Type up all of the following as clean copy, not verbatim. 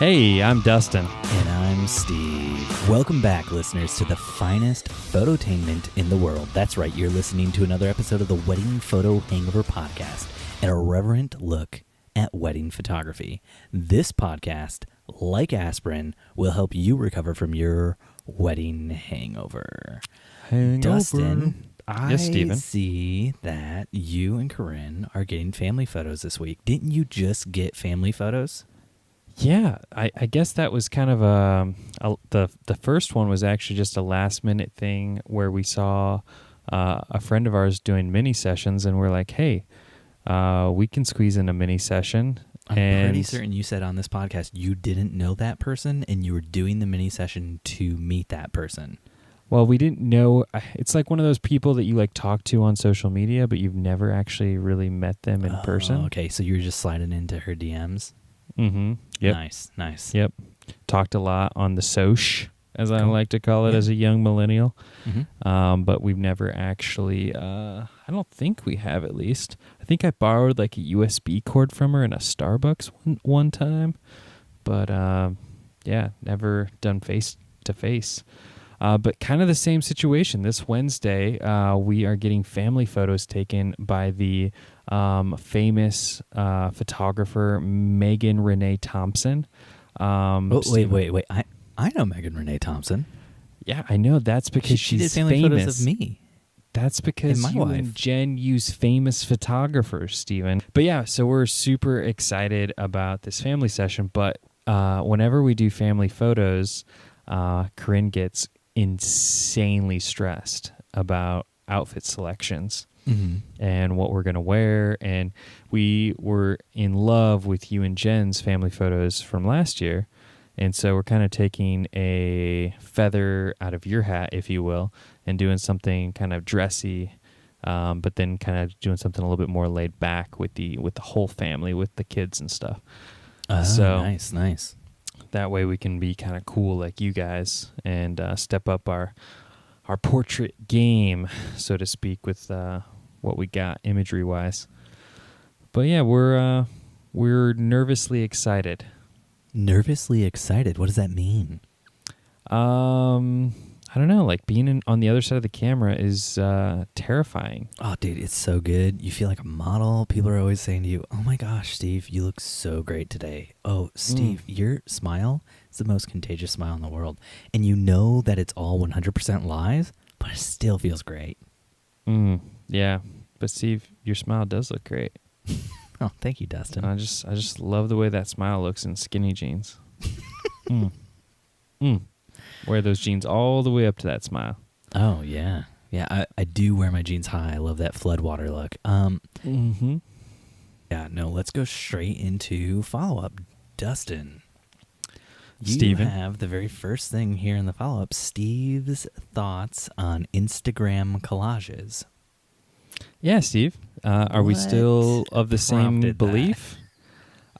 Hey, I'm Dustin. And I'm Steve. Welcome back, listeners, to the finest phototainment in the world. That's right, you're listening to another episode of the Wedding Photo Hangover Podcast, an irreverent look at wedding photography. This podcast, like aspirin, will help you recover from your wedding hangover. Dustin, Yes, Steven. see that you and Corinne are getting family photos this week. Didn't you just get family photos? Yeah, I guess that was kind of the first one was actually just a last minute thing where we saw a friend of ours doing mini sessions, and we're like, hey, we can squeeze in a mini session. I'm pretty certain you said on this podcast you didn't know that person and you were doing the mini session to meet that person. Well, we didn't know. It's like one of those people that you like talk to on social media, but you've never actually really met them in person. Okay, so you were just sliding into her DMs? Mm-hmm. Yep. Nice. Yep. Talked a lot on the soch, as I like to call it as a young millennial. Mm-hmm. But we've never actually, I don't think we have at least. I think I borrowed like a USB cord from her in a Starbucks one time. But yeah, never done face to face. But kind of the same situation. This Wednesday, we are getting family photos taken by the famous photographer Megan Renee Thompson. Wait. I know Megan Renee Thompson. Yeah, I know. That's because she did she's family famous. photos of me. That's because and my you wife. and Jen use famous photographers, Steven. But yeah, so we're super excited about this family session. But whenever we do family photos, Corinne gets insanely stressed about outfit selections and what we're going to wear. And we were in love with you and Jen's family photos from last year. And so we're kind of taking a feather out of your hat, if you will, and doing something kind of dressy, but then kind of doing something a little bit more laid back with the whole family, with the kids and stuff. So nice. That way we can be kind of cool like you guys and step up our portrait game, so to speak, with what we got imagery-wise. But yeah, we're nervously excited. Nervously excited? What does that mean? I don't know. Like being on the other side of the camera is terrifying. Oh, dude, it's so good. You feel like a model. People are always saying to you, oh my gosh, Steve, you look so great today. Oh, Steve, your smile is the most contagious smile in the world. And you know that it's all 100% lies, but it still feels great. Yeah. But Steve, your smile does look great. Oh, thank you, Dustin. I just love the way that smile looks in skinny jeans. Wear those jeans all the way up to that smile. Oh, yeah. Yeah, I do wear my jeans high. I love that floodwater look. Yeah, no, let's go straight into follow-up. Dustin, Steven. You have the very first thing here in the follow-up, Steve's thoughts on Instagram collages. Yeah, Steve. Are we still of the same belief?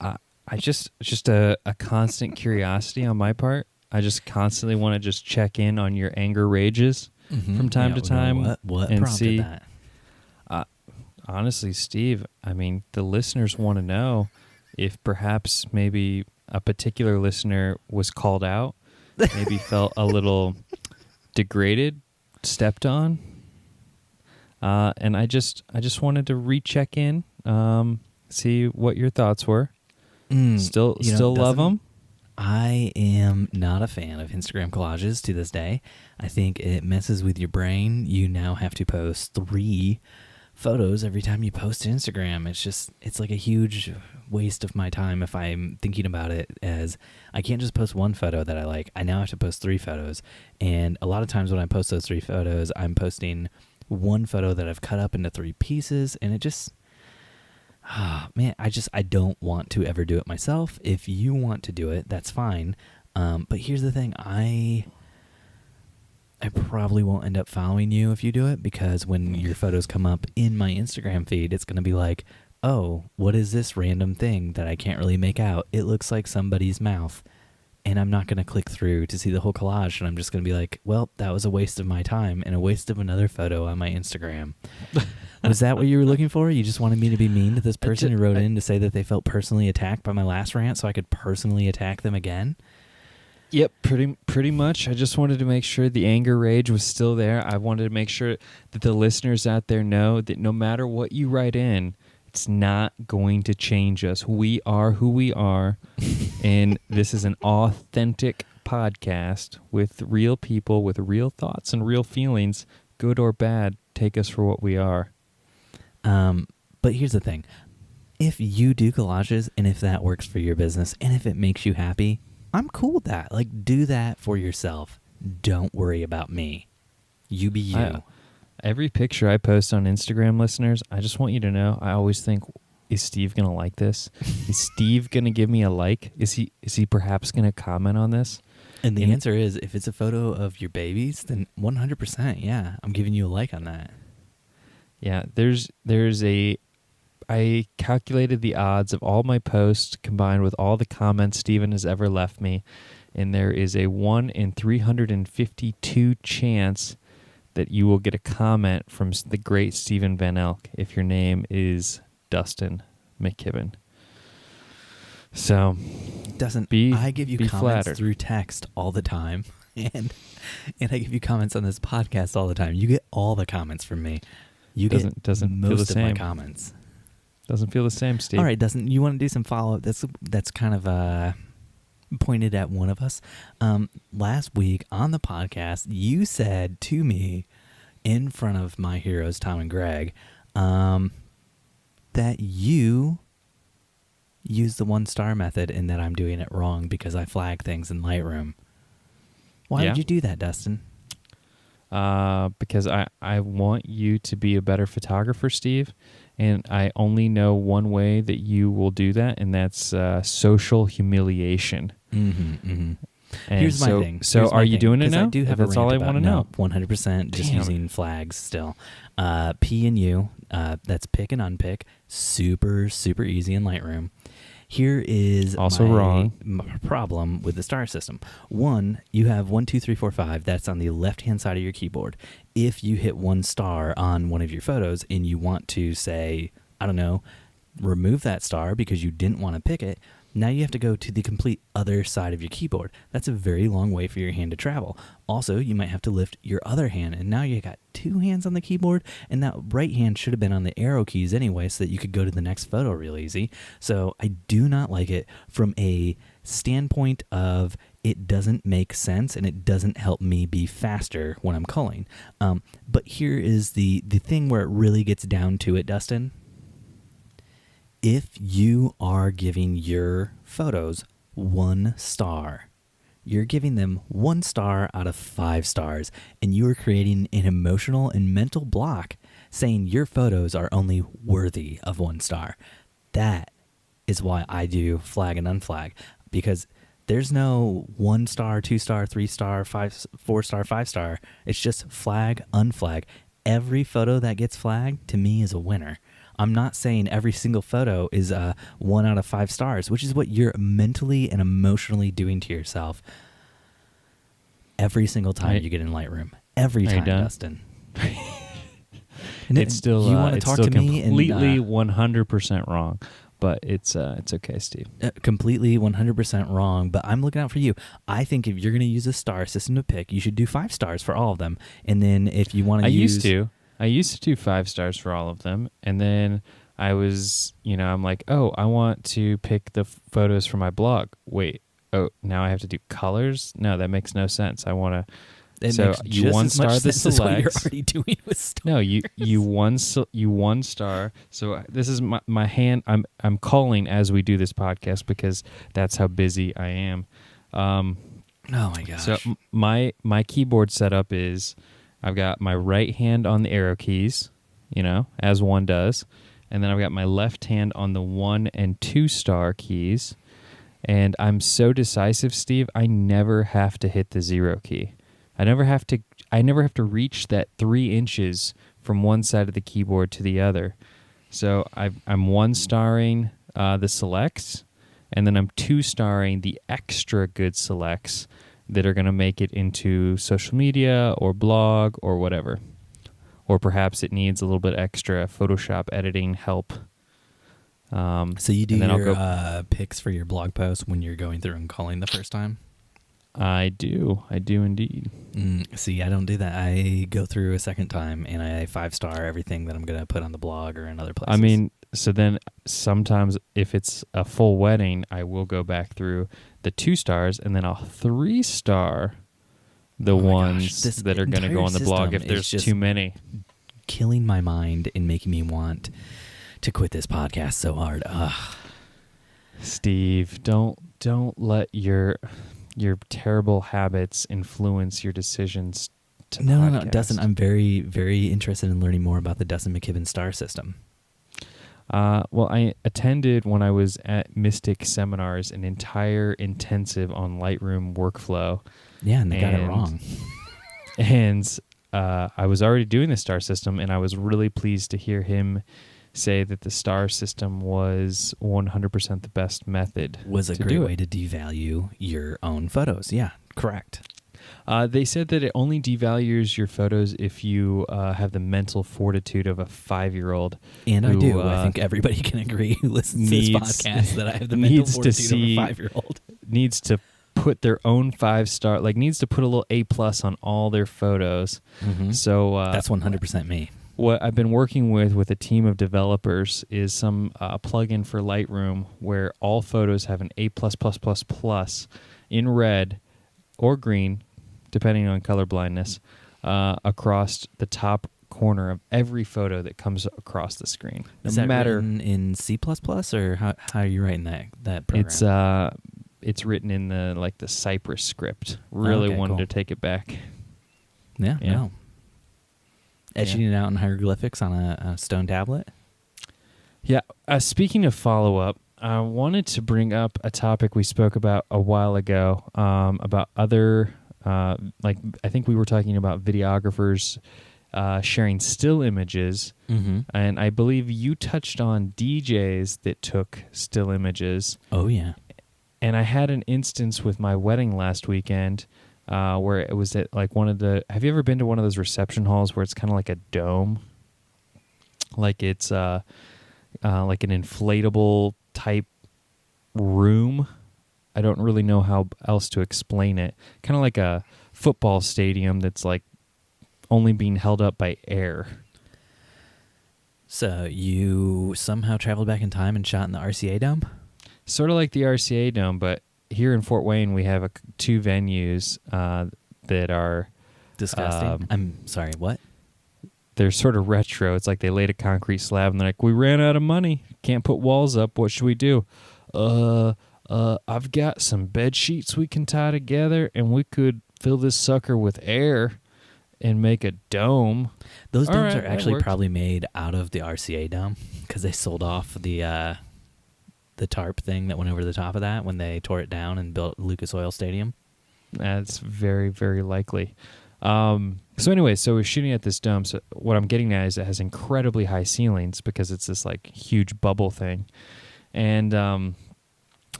I just a constant curiosity on my part. I just constantly want to just check in on your anger rages from time to time. What and prompted see, that? Honestly, Steve, I mean, the listeners want to know if perhaps maybe a particular listener was called out, maybe felt a little degraded, stepped on. And I just wanted to recheck in, see what your thoughts were. Still love them. I am not a fan of Instagram collages to this day. I think it messes with your brain. You now have to post 3 photos every time you post to Instagram. It's like a huge waste of my time if I'm thinking about it as I can't just post 1 photo that I like. I now have to post 3 photos. And a lot of times when I post those 3 photos, I'm posting 1 photo that I've cut up into 3 pieces, and it just... man, I don't want to ever do it myself. If you want to do it, that's fine. But here's the thing. I probably won't end up following you if you do it, because when your photos come up in my Instagram feed, it's going to be like, oh, what is this random thing that I can't really make out? It looks like somebody's mouth. And I'm not going to click through to see the whole collage, and I'm just going to be like, well, that was a waste of my time and a waste of another photo on my Instagram. Was that what you were looking for? You just wanted me to be mean to this person who wrote in to say that they felt personally attacked by my last rant so I could personally attack them again? Yep, pretty much. I just wanted to make sure the anger rage was still there. I wanted to make sure that the listeners out there know that no matter what you write in, it's not going to change us. We are who we are, and this is an authentic podcast with real people, with real thoughts and real feelings, good or bad. Take us for what we are. But here's the thing. If you do collages and if that works for your business and if it makes you happy, I'm cool with that. Like, do that for yourself. Don't worry about me. You be you. Every picture I post on Instagram, listeners, I just want you to know, I always think, is Steve going to like this? Is Steve going to give me a like? Is he perhaps going to comment on this? And the answer is, if it's a photo of your babies, then 100%, yeah, I'm giving you a like on that. Yeah, I calculated the odds of all my posts combined with all the comments Steven has ever left me, and there is a 1 in 352 chance that you will get a comment from the great Steven Van Elk if your name is Dustin McKibben. So, Dustin, I give you comments flattered through text all the time, and I give you comments on this podcast all the time. You get all the comments from me. You doesn't get feel the most of my same. comments. Doesn't feel the same, Steve. All right, Dustin, you want to do some follow-up? That's kind of pointed at one of us. Last week on the podcast, you said to me in front of my heroes, Tom and Greg, that you use the 1-star method and that I'm doing it wrong because I flag things in Lightroom. Why would you do that, Dustin? Because I want you to be a better photographer, Steve, and I only know one way that you will do that, and that's social humiliation. Mm-hmm, mm-hmm. And Here's my thing. So are you doing it now? I do have that's all I want to know. 100% just using flags still. P and U, that's pick and unpick. Super, super easy in Lightroom. Here is also my problem with the star system. 1, you have 1, 2, 3, 4, 5. That's on the left-hand side of your keyboard. If you hit 1 star on one of your photos and you want to say, I don't know, remove that star because you didn't want to pick it, now you have to go to the complete other side of your keyboard. That's a very long way for your hand to travel. Also, you might have to lift your other hand, and now you got 2 hands on the keyboard, and that right hand should have been on the arrow keys anyway so that you could go to the next photo real easy. So I do not like it from a standpoint of it doesn't make sense, and it doesn't help me be faster when I'm culling. But here is the thing where it really gets down to it, Dustin. If you are giving your photos 1 star, you're giving them 1 star out of 5 stars, and you are creating an emotional and mental block saying your photos are only worthy of 1 star. That is why I do flag and unflag, because there's no 1 star, 2 star, 3 star, 4 star, 5 star. It's just flag, unflag. Every photo that gets flagged to me is a winner. I'm not saying every single photo is 1 out of 5 stars, which is what you're mentally and emotionally doing to yourself every single time you get in Lightroom. Every time, Dustin. It's still you want to talk to me completely 100% wrong, but it's okay, Steve. Completely 100% wrong, but I'm looking out for you. I think if you're going to use a star system to pick, you should do 5 stars for all of them, and then if you want to use... I used to do 5 stars for all of them, and then I was, I'm like, oh, I want to pick the photos for my blog. Wait, now I have to do colors? No, that makes no sense. I want to. So you 1 star the selects. What you're already doing with stars. No, you 1 star. So this is my hand. I'm calling as we do this podcast because that's how busy I am. Oh my gosh. So my keyboard setup is. I've got my right hand on the arrow keys, as one does. And then I've got my left hand on the 1 and 2 star keys. And I'm so decisive, Steve, I never have to hit the 0 key. I never have to reach that 3 inches from one side of the keyboard to the other. So I'm 1 starring the selects, and then I'm 2 starring the extra good selects that are going to make it into social media or blog or whatever. or perhaps it needs a little bit extra Photoshop editing help. So you do your pics for your blog post when you're going through and calling the first time? I do indeed. See, I don't do that. I go through a second time and I 5-star everything that I'm going to put on the blog or in other places. I mean, so then sometimes if it's a full wedding, I will go back through the 2 stars and then I'll 3-star the ones that are going to go on the blog if there's too many. Killing my mind and making me want to quit this podcast so hard. Ugh. Steve, don't let your terrible habits influence your decisions to No, podcast. Dustin, I'm very, very interested in learning more about the Dustin McKibben star system. Well, I attended when I was at Mystic Seminars an entire intensive on Lightroom workflow. Yeah, and they got it wrong. And I was already doing the star system, and I was really pleased to hear him say that the star system was 100% the best method. Was a great way to devalue your own photos. Yeah, correct. They said that it only devalues your photos if you have the mental fortitude of a 5-year-old. And I do. I think everybody can agree who listens to this podcast that I have the mental fortitude of a 5-year-old. Needs to put their own 5-star, like needs to put a little A+ on all their photos. Mm-hmm. So that's 100% me. What I've been working with a team of developers is some plugin for Lightroom where all photos have an A+++ in red or green, depending on color blindness, across the top corner of every photo that comes across the screen. Is that written in C++ or how are you writing that program? It's written in the Cypress script. Really wanted to take it back. Yeah. No. Etching it out in hieroglyphics on a stone tablet? Yeah. Speaking of follow-up, I wanted to bring up a topic we spoke about a while ago about other, I think we were talking about videographers sharing still images, and I believe you touched on DJs that took still images. Oh, yeah. And I had an instance with my wedding last weekend where it was at one of the... Have you ever been to one of those reception halls where it's kind of like a dome? Like it's like an inflatable type room. I don't really know how else to explain it. Kind of like a football stadium that's only being held up by air. So you somehow traveled back in time and shot in the RCA Dome? Sort of like the RCA Dome, but here in Fort Wayne we have 2 venues that are... Disgusting. I'm sorry, what? They're sort of retro. It's like they laid a concrete slab and they're like, we ran out of money. Can't put walls up. What should we do? I've got some bed sheets we can tie together and we could fill this sucker with air and make a dome. Those domes are actually probably made out of the RCA Dome because they sold off the tarp thing that went over the top of that when they tore it down and built Lucas Oil Stadium. That's very, very likely. So anyway, so we're shooting at this dome. So what I'm getting at is it has incredibly high ceilings because it's this huge bubble thing. And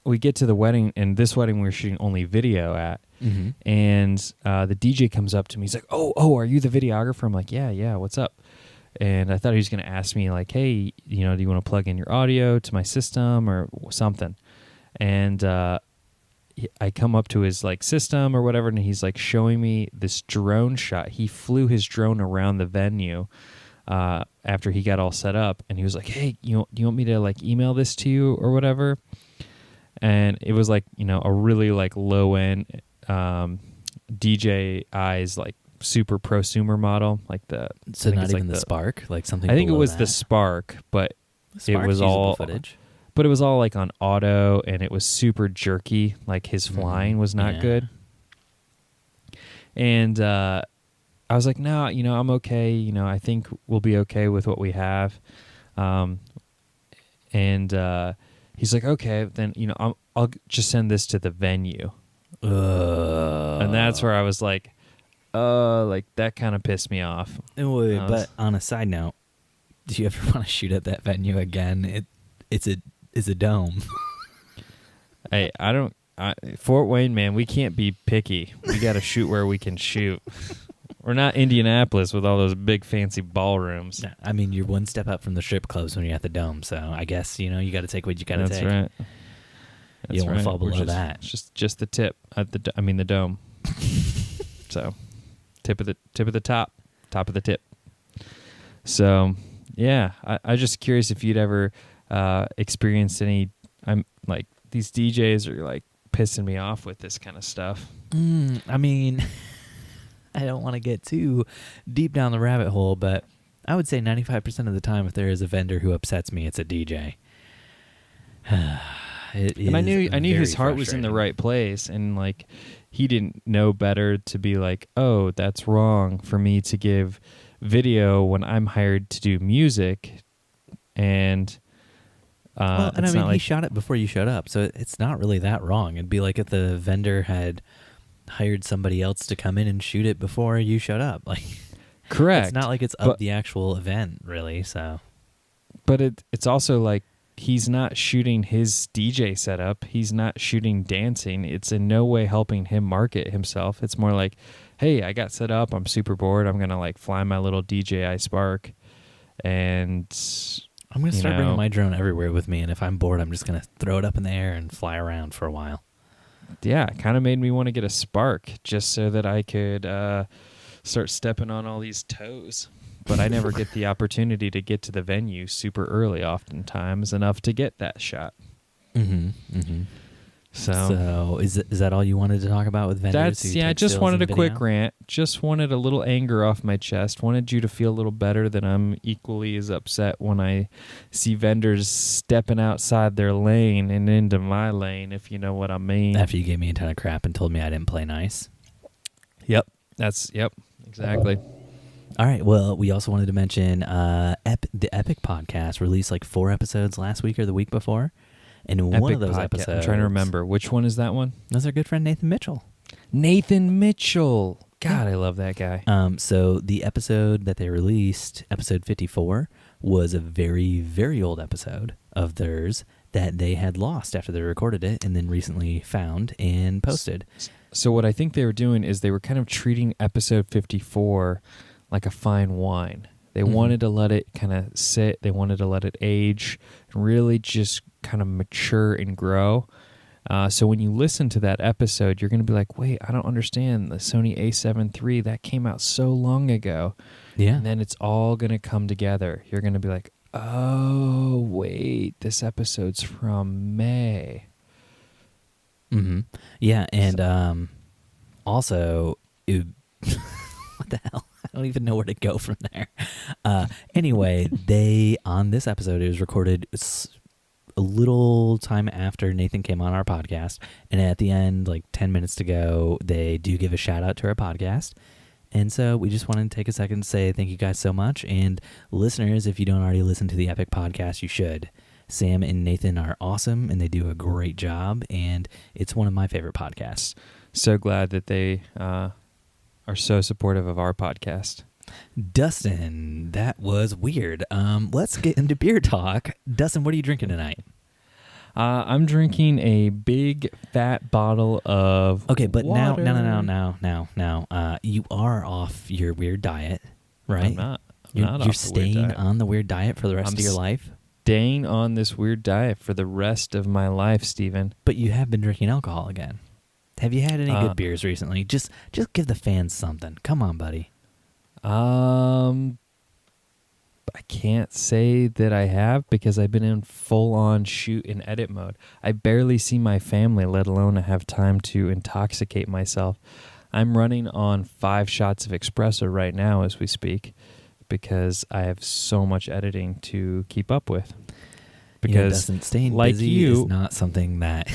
we get to the wedding, and this wedding we were shooting only video at. Mm-hmm. And the DJ comes up to me. He's like, oh, are you the videographer? I'm like, yeah, what's up? And I thought he was going to ask me hey, do you want to plug in your audio to my system or something? And I come up to his system or whatever, and he's showing me this drone shot. He flew his drone around the venue after he got all set up, and he was like, hey, you want me to email this to you or whatever? And it was a really low end DJI's super prosumer model, so not even the Spark, something. I think it was that. the Spark, but it was usable all footage. But it was all on auto, and it was super jerky. His flying was not good. And I was like, no, I'm okay. I think we'll be okay with what we have. And he's like, okay, then I'll just send this to the venue. And that's where I was like, that kind of pissed me off. But on a side note, do you ever want to shoot at that venue again? It's a dome. Hey, Fort Wayne, man, we can't be picky. We got to shoot where we can shoot. We're not Indianapolis with all those big fancy ballrooms. I mean, you're one step up from the strip clubs when you're at the Dome, so I guess, you got to take what you got to take. That's right. You don't want to fall below that. Just the tip at the dome. So, tip of the top of the tip. So, yeah, I'm just curious if you'd ever experienced any. I'm like, these DJs are like pissing me off with this kind of stuff. I mean, I don't want to get too deep down the rabbit hole, but I would say 95% of the time, if there is a vendor who upsets me, it's a DJ. And I knew his heart was in the right place, and like he didn't know better to be like, oh, that's wrong for me to give video when I'm hired to do music. And I mean, he shot it before you showed up, so it's not really that wrong. It'd be like if the vendor had hired somebody else to come in and shoot it before you showed up. Like, correct. It's not like it's of the actual event, really. So, but it's also like, he's not shooting his DJ setup. He's not shooting dancing. It's in no way helping him market himself. It's more like, hey, I got set up. I'm super bored. I'm going to like fly my little DJI Spark. And I'm going to start bringing my drone everywhere with me. And if I'm bored, I'm just going to throw it up in the air and fly around for a while. Yeah, it kind of made me want to get a Spark just so that I could start stepping on all these toes. But I never get the opportunity to get to the venue super early, oftentimes, enough to get that shot. So is that all you wanted to talk about with vendors? I just wanted a quick rant. Just wanted a little anger off my chest. Wanted you to feel a little better that I'm equally as upset when I see vendors stepping outside their lane and into my lane, if you know what I mean. After you gave me a ton of crap and told me I didn't play nice. Yep, exactly. All right, well, we also wanted to mention the Epic podcast released like 4 episodes last week or the week before. And one of those episodes... I'm trying to remember. Which one is that one? That's our good friend Nathan Mitchell. Nathan Mitchell. God, I love that guy. So the episode that they released, episode 54, was a very, very old episode of theirs that they had lost after they recorded it and then recently found and posted. So what I think they were doing is they were kind of treating episode 54 like a fine wine. They wanted to let it kind of sit. They wanted to let it age and really just kind of mature and grow. So when you listen to that episode, you're going to be like, wait, I don't understand. The Sony a7 III, that came out so long ago. Yeah. And then it's all going to come together. You're going to be like, oh, wait, this episode's from May. Yeah, and also, what the hell? I don't even know where to go from there. Anyway, on this episode, it was recorded a little time after Nathan came on our podcast. And at the end, like 10 minutes to go, they do give a shout out to our podcast. And so we just wanted to take a second to say thank you guys so much. And listeners, if you don't already listen to the Epic podcast, you should. Sam and Nathan are awesome, and they do a great job. And it's one of my favorite podcasts. So glad that they are so supportive of our podcast. Dustin, that was weird. Let's get into beer talk. Dustin, what are you drinking tonight? I'm drinking a big fat bottle of Okay, but water. now, you are off your weird diet, right? I'm not. You're staying on the weird diet for the rest of your life? Staying on this weird diet for the rest of my life, Steven. But you have been drinking alcohol again. Have you had any good beers recently? Just give the fans something. Come on, buddy. I can't say that I have because I've been in full-on shoot and edit mode. I barely see my family, let alone have time to intoxicate myself. I'm running on 5 shots of espresso right now as we speak because I have so much editing to keep up with. Because staying like busy is not something that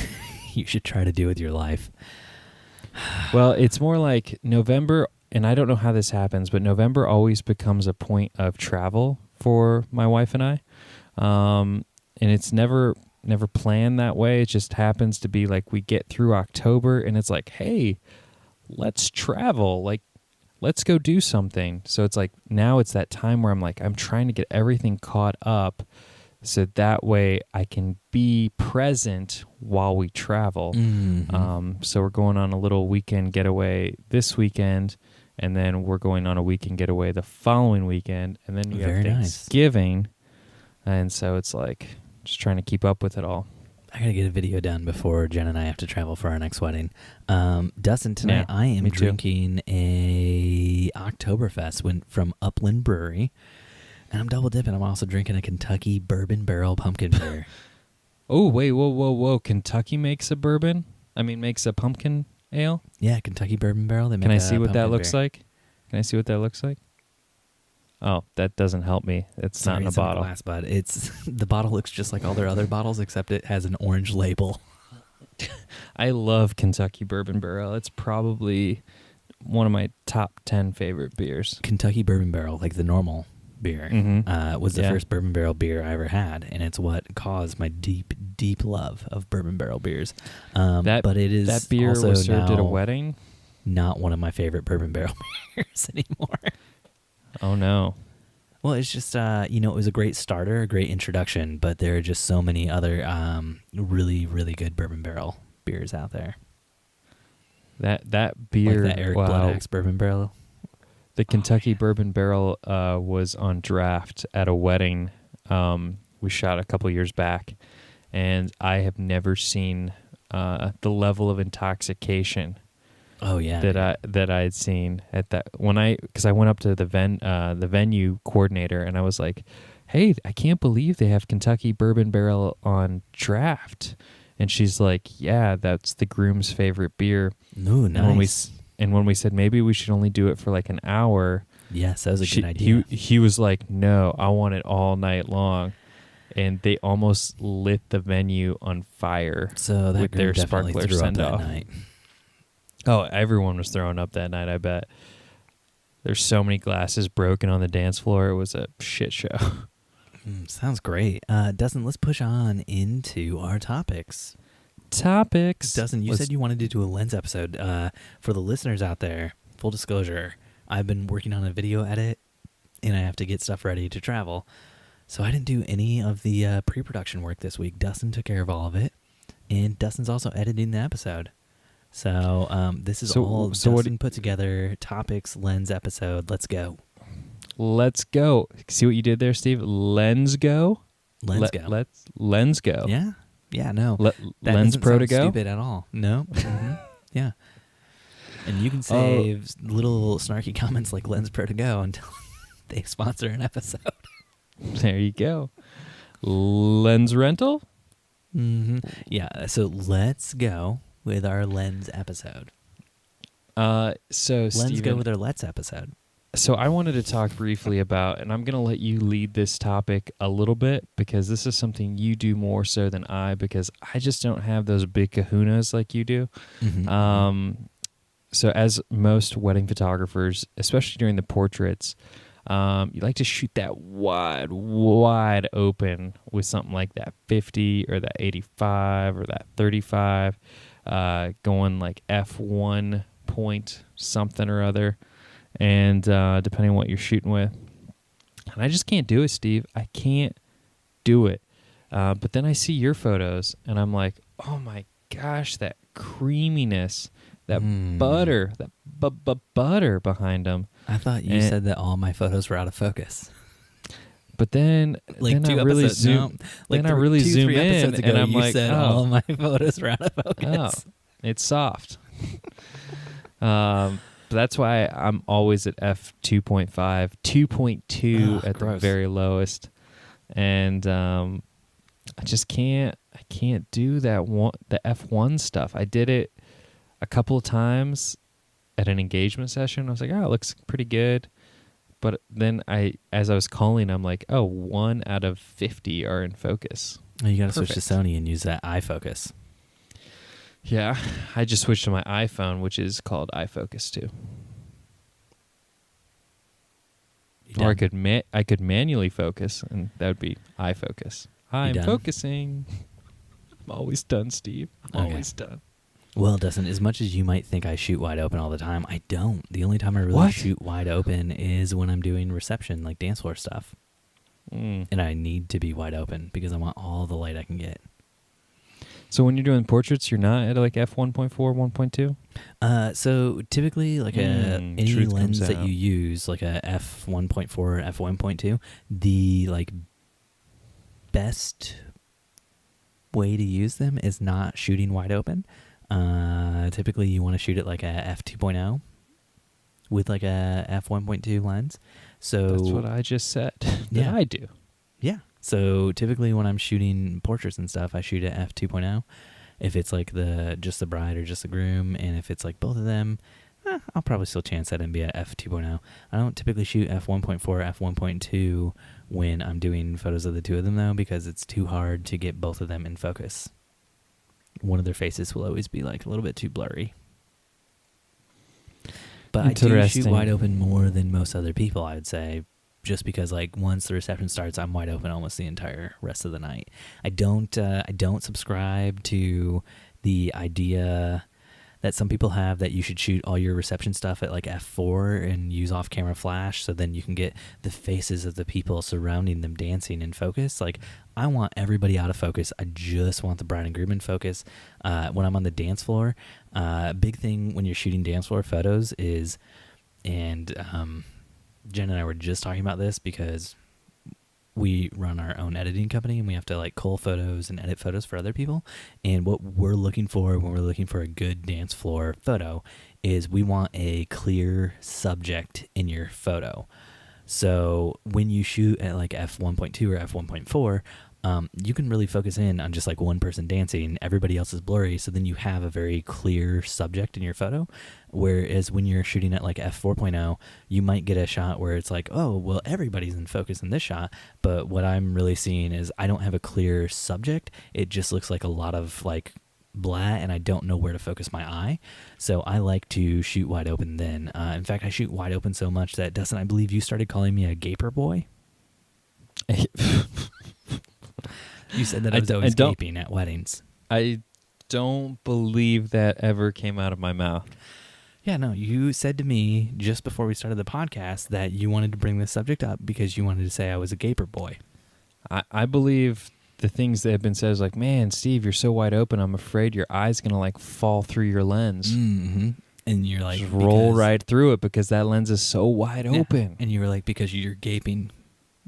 you should try to do with your life. Well, it's more like November, and I don't know how this happens, but November always becomes a point of travel for my wife and I. And it's never planned that way. It just happens to be like we get through October and it's like, hey, let's travel. Like, let's go do something. So it's like now it's that time where I'm like, I'm trying to get everything caught up so that way I can be present while we travel. So we're going on a little weekend getaway this weekend, and then we're going on a weekend getaway the following weekend, and then you have Very nice. Thanksgiving, and so it's like just trying to keep up with it all. I gotta get a video done before Jen and I have to travel for our next wedding. Dustin, tonight Yeah, I am me too. drinking a Oktoberfest from Upland Brewery, and I'm double dipping. I'm also drinking a Kentucky Bourbon Barrel pumpkin beer. Oh, wait, whoa. Kentucky makes a pumpkin ale? Yeah, Kentucky Bourbon Barrel. They make Can I a see what that pumpkin looks beer. like? Can I see what that looks like? Oh, that doesn't help me. It's Sorry, not in a it's bottle. glass, bud. The bottle looks just like all their other bottles, except it has an orange label. I love Kentucky Bourbon Barrel. It's probably one of my top 10 favorite beers. Kentucky Bourbon Barrel, like the normal beer, was the Yeah. first bourbon barrel beer I ever had, and it's what caused my deep, deep love of bourbon barrel beers. But it is that beer also was served at a now wedding? not one of my favorite bourbon barrel beers anymore. Oh, no. Well, it's just, it was a great starter, a great introduction, but there are just so many other really, really good bourbon barrel beers out there. That beer, Like that Eric wow. Bloodaxe bourbon barrel. The Kentucky Bourbon Barrel was on draft at a wedding we shot a couple years back, and I have never seen the level of intoxication Oh, yeah. that I had seen at that because I went up to the venue coordinator and I was like, "Hey, I can't believe they have Kentucky Bourbon Barrel on draft," and she's like, "Yeah, that's the groom's favorite beer." Ooh, nice. And when we said maybe we should only do it for like an hour, Yes, that was a good idea. he was like, "No, I want it all night long," and they almost lit the venue on fire. So that with groom their definitely sparkler threw up send that off. night. Oh, everyone was throwing up that night, I bet. There's so many glasses broken on the dance floor. It was a shit show. Sounds great. Dustin, let's push on into our topics. Dustin, you said you wanted to do a lens episode. For the listeners out there, full disclosure, I've been working on a video edit, and I have to get stuff ready to travel. So I didn't do any of the pre-production work this week. Dustin took care of all of it, and Dustin's also editing the episode. So this is all Dustin put together. Topics, lens episode. Let's go. Let's go. See what you did there, Steve? Lens go? Lens go. Let's lens go. Yeah. Yeah, no. That Lens Pro to sound go? stupid at all. No. Yeah. And you can save little snarky comments like Lens Pro to go until they sponsor an episode. There you go. Lens rental? Yeah, so let's go with our lens episode. So Let's Steven, go with our Let's episode. So I wanted to talk briefly about, and I'm going to let you lead this topic a little bit because this is something you do more so than I, because I just don't have those big kahunas like you do. So as most wedding photographers, especially during the portraits, you like to shoot that wide open with something like that 50 or that 85 or that 35, going like f1 point something or other, and depending on what you're shooting with. And I just can't do it, Steve. I can't do it. But then I see your photos, and I'm like, oh my gosh, that creaminess, that butter, that butter behind them. I thought you said that all my photos were out of focus. But then, like then two I really episodes, zoom. like then I really zoom in, episodes ago, and I'm you like, said all of my photos were out of focus. Oh, it's soft. But that's why I'm always at f2.5, 2.2 at gross. the very lowest, and I just can't. I can't do the f1 stuff. I did it a couple of times at an engagement session. I was like, oh, it looks pretty good. But then as I was calling, I'm like, oh, 1 out of 50 are in focus. Oh, you got to switch to Sony and use that iFocus. Yeah, I just switched to my iPhone, which is called iFocus too. Or I could manually focus, and that would be iFocus. I'm focusing. I'm always done, Steve. I'm always done. Well, Dustin, as much as you might think I shoot wide open all the time, I don't. The only time I really shoot wide open is when I'm doing reception, like dance floor stuff. And I need to be wide open because I want all the light I can get. So when you're doing portraits, you're not at like f1.4, 1.2? So typically, like any Truth lens comes that out. you use, like a f1.4 or f1.2, the like best way to use them is not shooting wide open. Typically, you want to shoot it like a f2.0 with like a f1.2 lens. So That's what I just said. Yeah. I do. Yeah. So typically when I'm shooting portraits and stuff, I shoot at f2.0. If it's like just the bride or just the groom, and if it's like both of them, I'll probably still chance that and be at f2.0. I don't typically shoot f1.4, f1.2 when I'm doing photos of the two of them though, because it's too hard to get both of them in focus. One of their faces will always be like a little bit too blurry. But I do shoot wide open more than most other people, I would say, just because like once the reception starts, I'm wide open almost the entire rest of the night. I don't subscribe to the idea that some people have that you should shoot all your reception stuff at like f4 and use off-camera flash so then you can get the faces of the people surrounding them dancing in focus. Like, I want everybody out of focus. I just want the bride and groom in focus. When I'm on the dance floor, big thing when you're shooting dance floor photos is, and Jen and I were just talking about this because we run our own editing company and we have to like cull photos and edit photos for other people. And what we're looking for when we're looking for a good dance floor photo is we want a clear subject in your photo. So when you shoot at like f1.2 or f1.4, you can really focus in on just like one person dancing. Everybody else is blurry, so then you have a very clear subject in your photo. Whereas when you're shooting at like f4.0, you might get a shot where it's like, oh, well, everybody's in focus in this shot. But what I'm really seeing is I don't have a clear subject. It just looks like a lot of like blah, and I don't know where to focus my eye. So I like to shoot wide open then. In fact, I shoot wide open so much that, Dustin, I believe you started calling me a gaper boy. You said that I was always gaping at weddings. I don't believe that ever came out of my mouth. Yeah, no, you said to me just before we started the podcast that you wanted to bring this subject up because you wanted to say I was a gaper boy. I believe the things that have been said is like, man, Steve, you're so wide open, I'm afraid your eye's going to like fall through your lens. Mm-hmm. And you're like, just roll right through it because that lens is so wide open. And you were like, because you're gaping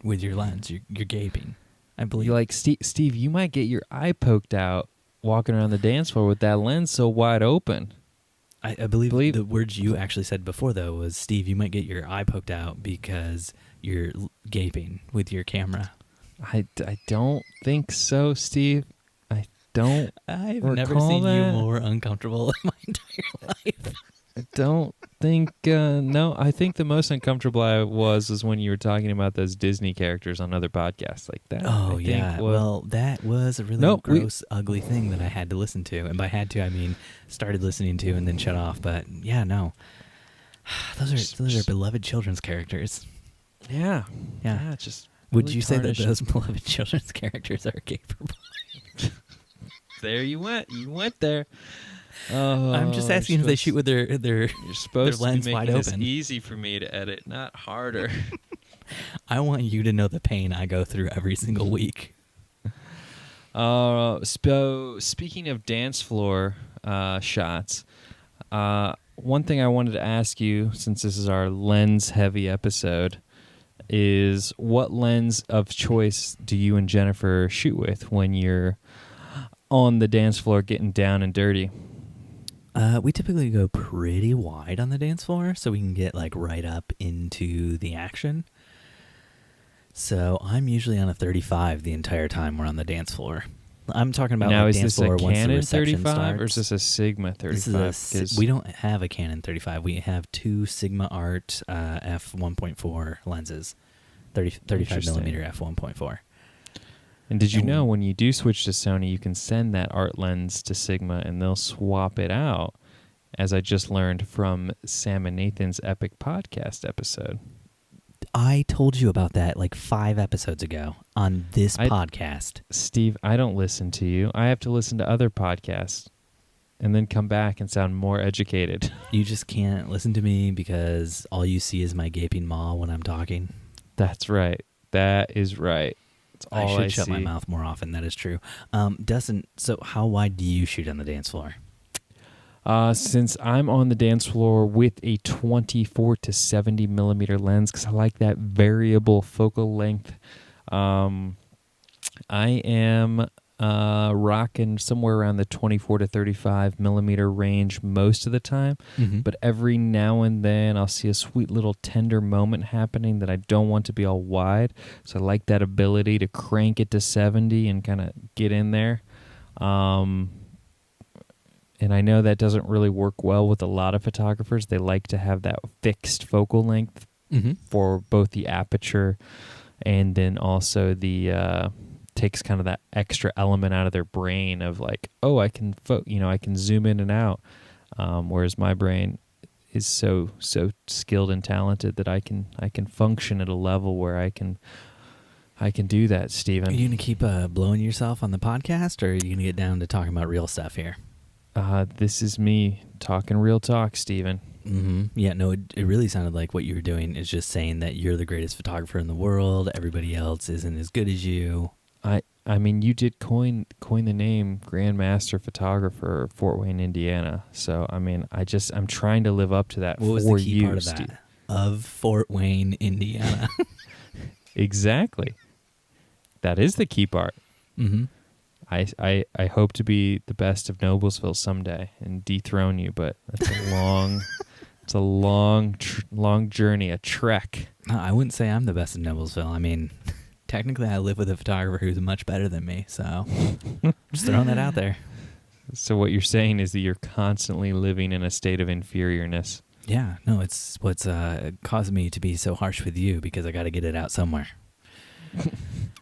with your lens, you're gaping. I believe. You're like, Steve, you might get your eye poked out walking around the dance floor with that lens so wide open. I believe the words you actually said before, though, was, Steve, you might get your eye poked out because you're gaping with your camera. I don't think so, Steve. I've never seen you more uncomfortable in my entire life. I don't think, no, I think the most uncomfortable I was when you were talking about those Disney characters on other podcasts like that. Oh, yeah. Well, that was a really gross, ugly thing that I had to listen to. And by had to, I mean started listening to and then shut off. But yeah, no. Those are beloved children's characters. Yeah. Yeah. Just would really you say that those beloved children's characters are gaper boys? There you went. You went there. I'm just asking if they shoot with their you're supposed their lens to be wide making this open. easy for me to edit, not harder. I want you to know the pain I go through every single week. Speaking of dance floor shots, one thing I wanted to ask you, since this is our lens-heavy episode, is what lens of choice do you and Jennifer shoot with when you're on the dance floor getting down and dirty? We typically go pretty wide on the dance floor so we can get like right up into the action. So I'm usually on a 35 the entire time we're on the dance floor. I'm talking about now, like is dance this floor a once Canon the reception 35 starts. or is this a Sigma 35? We don't have a Canon 35. We have two Sigma Art f1.4 lenses, 35 millimeter f1.4. And did you know when you do switch to Sony, you can send that art lens to Sigma and they'll swap it out, as I just learned from Sam and Nathan's epic podcast episode. I told you about that like 5 episodes ago on this podcast. Steve, I don't listen to you. I have to listen to other podcasts and then come back and sound more educated. You just can't listen to me because all you see is my gaping maw when I'm talking. That's right. That is right. That's I all should shut my see. mouth more often. That is true. Dustin, so how wide do you shoot on the dance floor? Since I'm on the dance floor with a 24 to 70 millimeter lens, because I like that variable focal length, I am rocking somewhere around the 24 to 35 millimeter range most of the time. Mm-hmm. But every now and then I'll see a sweet little tender moment happening that I don't want to be all wide. So I like that ability to crank it to 70 and kind of get in there. And I know that doesn't really work well with a lot of photographers. They like to have that fixed focal length for both the aperture and then also the takes kind of that extra element out of their brain of like, oh, I can I can zoom in and out. Whereas my brain is so skilled and talented that I can function at a level where I can do that, Steven. Are you gonna keep blowing yourself on the podcast, or are you gonna get down to talking about real stuff here? This is me talking real talk, Steven. Mm-hmm. Yeah, no, it really sounded like what you were doing is just saying that you're the greatest photographer in the world. Everybody else isn't as good as you. I mean, you did coin the name Grandmaster Photographer of Fort Wayne, Indiana. So I mean, I'm trying to live up to that. What was for the key you, part of that? Steve. Of Fort Wayne, Indiana. Exactly. That is the key part. Mm-hmm. I hope to be the best of Noblesville someday and dethrone you, but that's a long, it's a long journey, a trek. No, I wouldn't say I'm the best in Noblesville. I mean, technically, I live with a photographer who's much better than me, so just throwing that out there. So what you're saying is that you're constantly living in a state of inferiorness. Yeah, no, it's what's caused me to be so harsh with you because I got to get it out somewhere.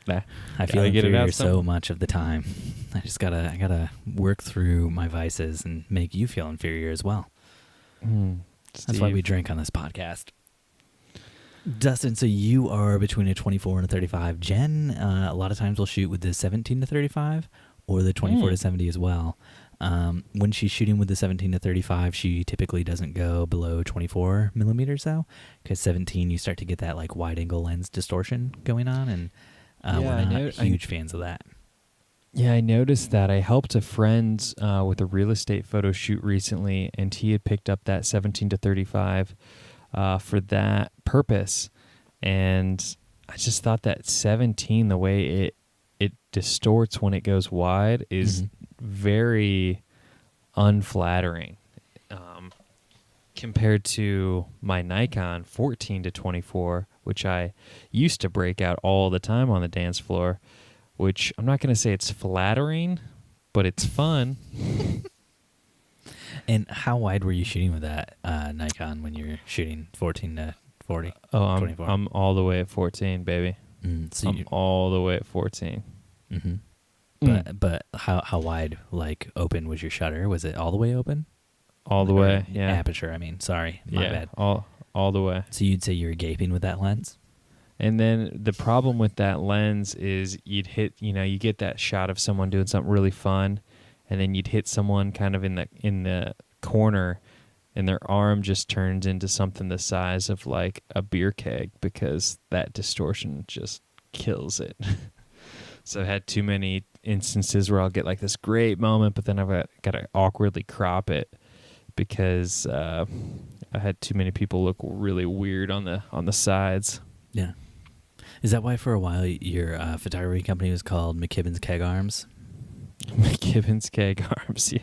I feel inferior so much of the time. I gotta work through my vices and make you feel inferior as well. That's why we drink on this podcast. Dustin, so you are between a 24 and a 35. Jen, a lot of times will shoot with the 17 to 35 or the 24 to 70 as well. When she's shooting with the 17 to 35, she typically doesn't go below 24 millimeters though, because 17 you start to get that like wide angle lens distortion going on, and we're not huge fans of that. Yeah, I noticed that. I helped a friend with a real estate photo shoot recently, and he had picked up that 17 to 35 for that purpose. And I just thought that 17, the way it distorts when it goes wide, is very unflattering compared to my Nikon 14 to 24, which I used to break out all the time on the dance floor, which I'm not going to say it's flattering, but it's fun. And how wide were you shooting with that Nikon when you were shooting 14 to 40? Oh, I'm all the way at 14, baby. So I'm all the way at 14. Mm-hmm. But how wide, like open, was your shutter? Was it all the way open? All the way, yeah. Aperture, I mean. Sorry, my bad. All the way. So you'd say you were gaping with that lens? And then the problem with that lens is you'd hit, you get that shot of someone doing something really fun, and then you'd hit someone kind of in the corner, and their arm just turns into something the size of like a beer keg because that distortion just kills it. So I've had too many instances where I'll get like this great moment, but then I've got to awkwardly crop it because I had too many people look really weird on the sides. Yeah. Is that why for a while your photography company was called McKibben's Keg Arms? McKibben's Keg Arms, yeah.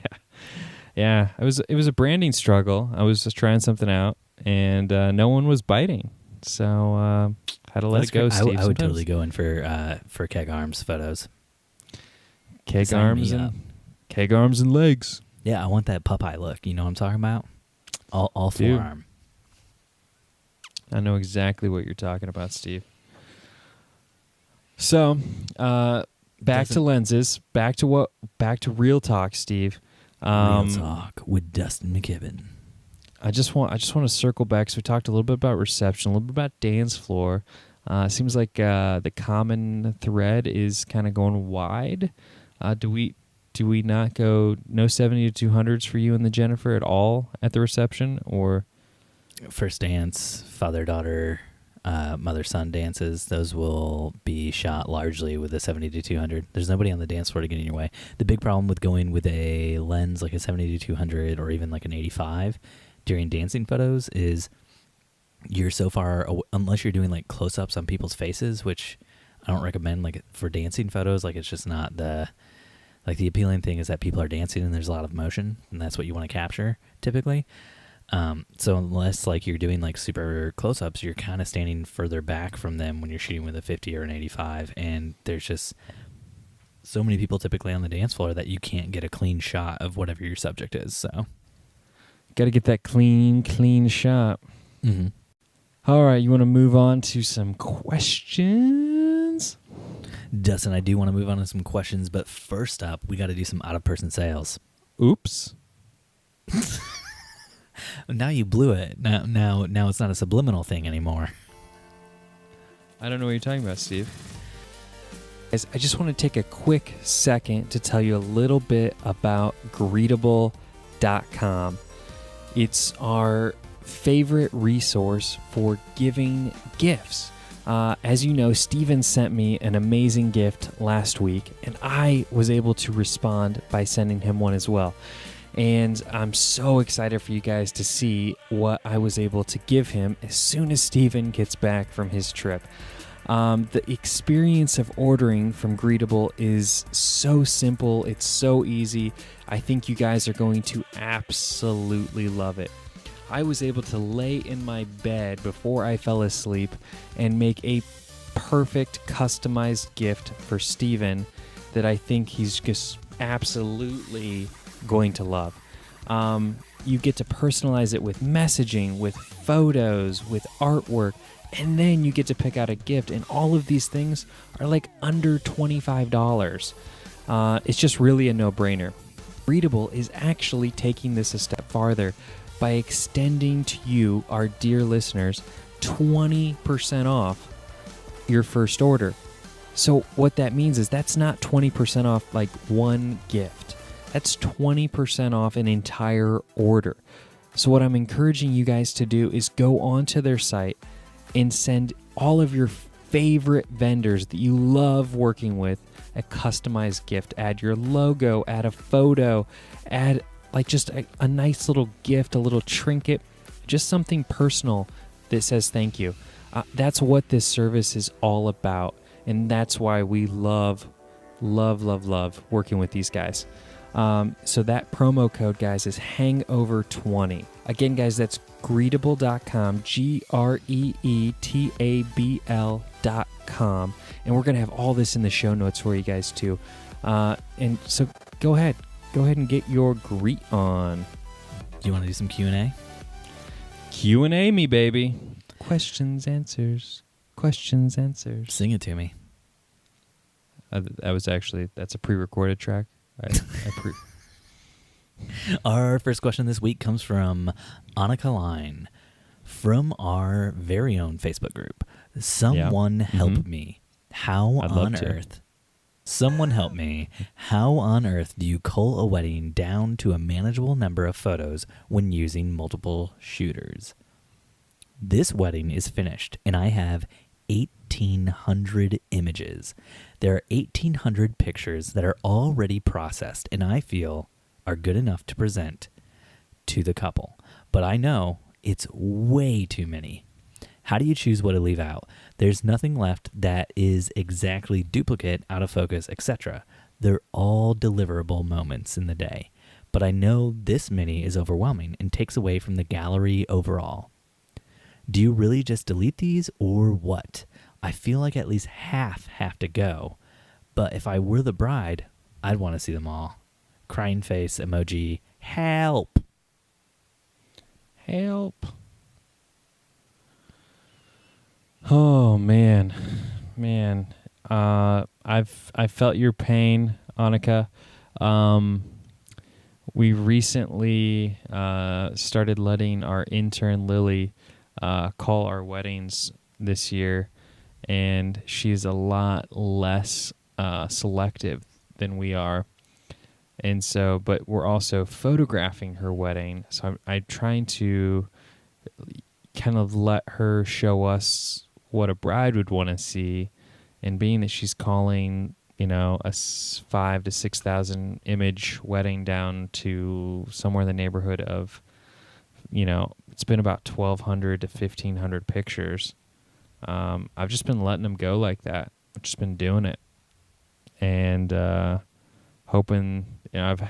Yeah, it was a branding struggle. I was just trying something out, and no one was biting. So had to let it go, Steve. I would totally go in for Keg Arms photos. Keg arms and legs. Yeah, I want that Popeye look. You know what I'm talking about? All forearm. I know exactly what you're talking about, Steve. So, back to lenses. Back to real talk, Steve. Real talk with Dustin McKibben. I just want to circle back. So we talked a little bit about reception, a little bit about dance floor. It seems like the common thread is kind of going wide. Do we not go no 70 to 200s for you and the Jennifer at all at the reception, or first dance, father-daughter, mother-son dances, those will be shot largely with a 70-200. There's nobody on the dance floor to get in your way. The big problem with going with a lens like a 70-200 or even like an 85 during dancing photos is you're so far, unless you're doing like close-ups on people's faces, which I don't recommend like for dancing photos. Like it's just not the appealing thing is that people are dancing and there's a lot of motion, and that's what you want to capture typically. So unless like you're doing like super close-ups, you're kind of standing further back from them when you're shooting with a 50 or an 85, and there's just so many people typically on the dance floor that you can't get a clean shot of whatever your subject is. So got to get that clean shot. Mm-hmm. All right, you want to move on to some questions? Dustin, I do want to move on to some questions, but first up, we got to do some out-of-person sales. Oops. Now you blew it. Now it's not a subliminal thing anymore. I don't know what you're talking about, Steve. Guys, I just want to take a quick second to tell you a little bit about Greetable.com. It's our favorite resource for giving gifts. As you know, Steven sent me an amazing gift last week, and I was able to respond by sending him one as well. And I'm so excited for you guys to see what I was able to give him as soon as Steven gets back from his trip. The experience of ordering from Greetable is so simple. It's so easy. I think you guys are going to absolutely love it. I was able to lay in my bed before I fell asleep and make a perfect customized gift for Steven that I think he's just absolutely going to love. You get to personalize it with messaging, with photos, with artwork, and then you get to pick out a gift, and all of these things are like under $25. It's just really a no-brainer. Greetable is actually taking this a step farther by extending to you, our dear listeners, 20% off your first order. So what that means is that's not 20% off like one gift. That's 20% off an entire order. So what I'm encouraging you guys to do is go onto their site and send all of your favorite vendors that you love working with a customized gift. Add your logo, add a photo, add like just a nice little gift, a little trinket, just something personal that says thank you. That's what this service is all about. And that's why we love working with these guys. So that promo code, guys, is Hangover20. Again, guys, that's Greetable.com, Greetabl.com. And we're going to have all this in the show notes for you guys, too. And so go ahead and get your greet on. Do you want to do some Q&A? Q&A me, baby. Questions, answers. Sing it to me. That's a pre-recorded track. Our first question this week comes from Annika Line from our very own Facebook group. Someone help me. How on earth? Someone help me. How on earth do you cull a wedding down to a manageable number of photos when using multiple shooters? This wedding is finished, and I have 1,800 images. There are 1,800 pictures that are already processed and I feel are good enough to present to the couple. But I know it's way too many. How do you choose what to leave out? There's nothing left that is exactly duplicate, out of focus, etc. They're all deliverable moments in the day. But I know this many is overwhelming and takes away from the gallery overall. Do you really just delete these or what? I feel like at least half have to go. But if I were the bride, I'd want to see them all. Crying face emoji. Help. Help. Oh, man. I felt your pain, Annika. We recently started letting our intern, Lily, call our weddings this year, and she's a lot less selective than we are. And so, but we're also photographing her wedding. So I'm trying to kind of let her show us what a bride would want to see, and being that she's calling, a 5,000 to 6,000 image wedding down to somewhere in the neighborhood of, it's been about 1,200 to 1,500 pictures. I've just been letting them go like that. I've just been doing it, and hoping. I've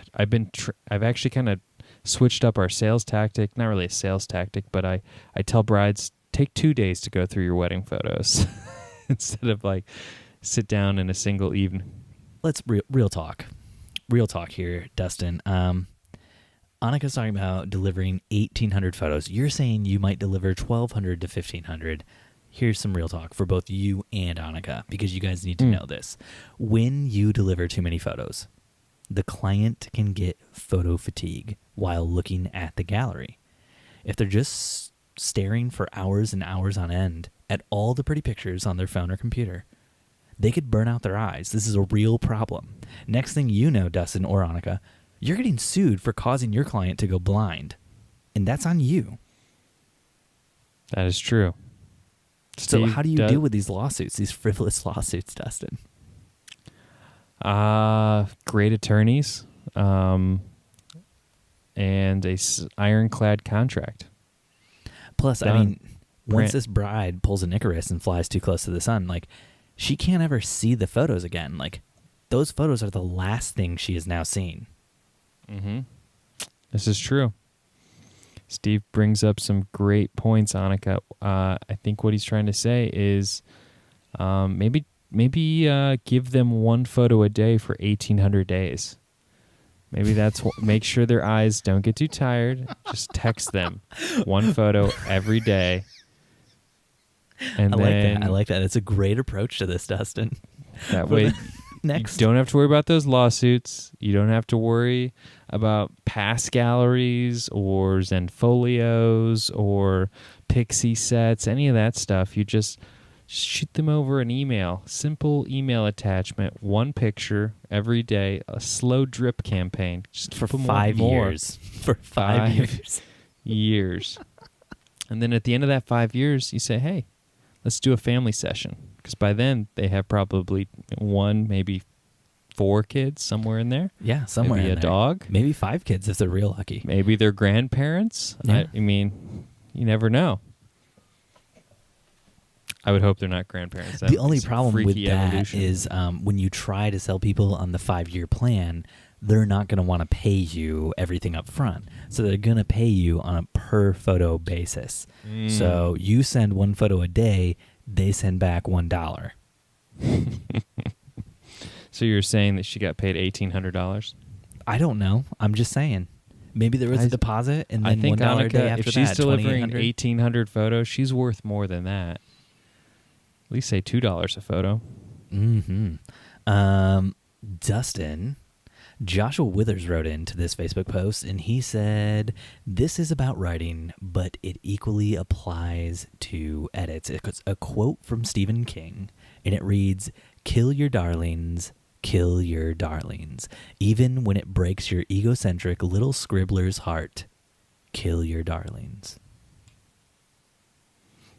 actually kind of switched up our sales tactic. Not really a sales tactic, but I tell brides, take 2 days to go through your wedding photos instead of like sit down in a single evening. Let's real talk here, Dustin. Annika's talking about delivering 1,800 photos. You're saying you might deliver 1,200 to 1,500. Here's some real talk for both you and Annika, because you guys need to know this. When you deliver too many photos, the client can get photo fatigue while looking at the gallery. If they're just staring for hours and hours on end at all the pretty pictures on their phone or computer, they could burn out their eyes. This is a real problem. Next thing you know, Dustin or Annika, you're getting sued for causing your client to go blind. And that's on you. That is true. So how do you deal with these lawsuits, these frivolous lawsuits, Dustin? Great attorneys, and a ironclad contract. Plus, done. I mean, once this bride pulls an Icarus and flies too close to the sun, like, she can't ever see the photos again. Like, those photos are the last thing she has now seen. Mm-hmm. This is true. Steve brings up some great points, Annika. I think what he's trying to say is maybe give them one photo a day for 1,800 days. Maybe that's make sure their eyes don't get too tired. Just text them one photo every day. And I like that. It's a great approach to this, Dustin. That way, next, you don't have to worry about those lawsuits. You don't have to worry about past galleries or Zenfolios or Pixie sets, any of that stuff. You just shoot them over an email, simple email attachment, one picture every day, a slow drip campaign. Just for 5 years. For 5 years. And then at the end of that 5 years, you say, hey, let's do a family session. Because by then, they have probably 1, maybe 4 kids, somewhere in there. Yeah, somewhere maybe in a there. Dog. Maybe 5 kids if they're real lucky. Maybe they're grandparents. Yeah. I mean, you never know. I would hope they're not grandparents. The only problem with that evolution. is when you try to sell people on the 5-year plan, they're not going to want to pay you everything up front. So they're going to pay you on a per photo basis. So you send 1 photo a day, they send back $1. So you're saying that she got paid $1,800? I don't know. I'm just saying. Maybe there was a deposit and then I think $1 Annika, a day after if she's that, delivering 2,800. 1,800 photos, she's worth more than that. At least say $2 a photo. Mm-hmm. Dustin, Joshua Withers wrote into this Facebook post, and he said, this is about writing, but it equally applies to edits. It's a quote from Stephen King, and it reads, kill your darlings, even when it breaks your egocentric little scribbler's heart. Kill your darlings.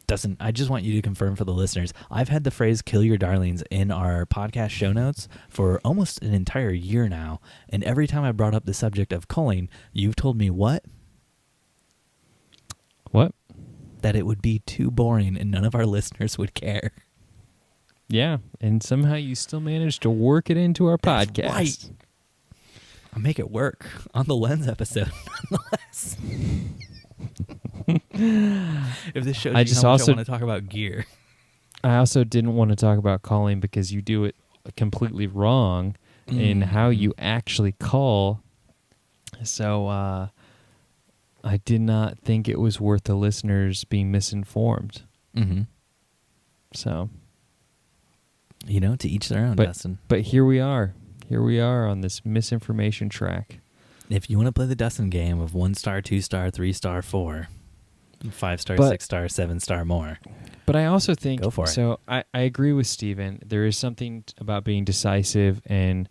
Dustin, I just want you to confirm for the listeners, I've had the phrase kill your darlings in our podcast show notes for almost an entire year now, and every time I brought up the subject of culling, you've told me what? What? That it would be too boring and none of our listeners would care. Yeah, and somehow you still managed to work it into our That's podcast. Right. I'll make it work on the Lens episode, nonetheless. If this shows you how much I want to talk about gear. I also didn't want to talk about calling because you do it completely wrong in how you actually call. So I did not think it was worth the listeners being misinformed. Mm-hmm. So, to each their own, Dustin. But here we are. Here we are on this misinformation track. If you want to play the Dustin game of 1-star, 2-star, 3-star, 4, 5-star, 6-star, 7-star more. But I also think, go for it. So I agree with Steven. There is something about being decisive and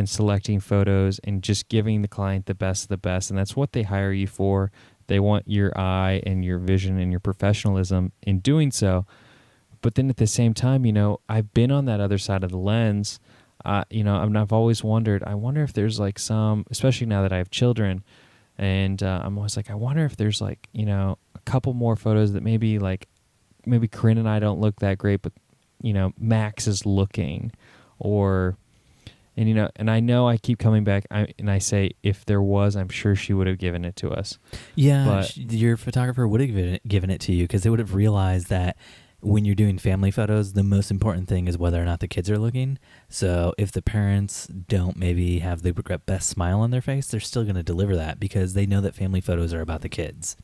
selecting photos and just giving the client the best of the best. And that's what they hire you for. They want your eye and your vision and your professionalism in doing so. But then at the same time, I've been on that other side of the lens. I've always wondered, I wonder if there's like some, especially now that I have children, and I'm always like, I wonder if there's like, a couple more photos that maybe Corinne and I don't look that great, but, Max is looking, and I know I keep coming back, and I say, if there was, I'm sure she would have given it to us. Yeah, but your photographer would have given it to you, because they would have realized that when you're doing family photos, the most important thing is whether or not the kids are looking. So if the parents don't maybe have the best smile on their face, they're still going to deliver that because they know that family photos are about the kids.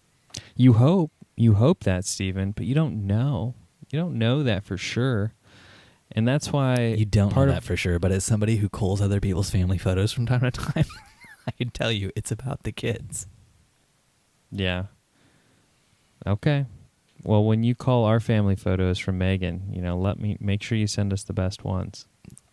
You hope that, Stephen, but you don't know. You don't know that for sure. And that's why you don't know that for sure. But as somebody who culls other people's family photos from time to time, I can tell you it's about the kids. Yeah. Okay. Well, when you call our family photos from Megan, let me make sure you send us the best ones.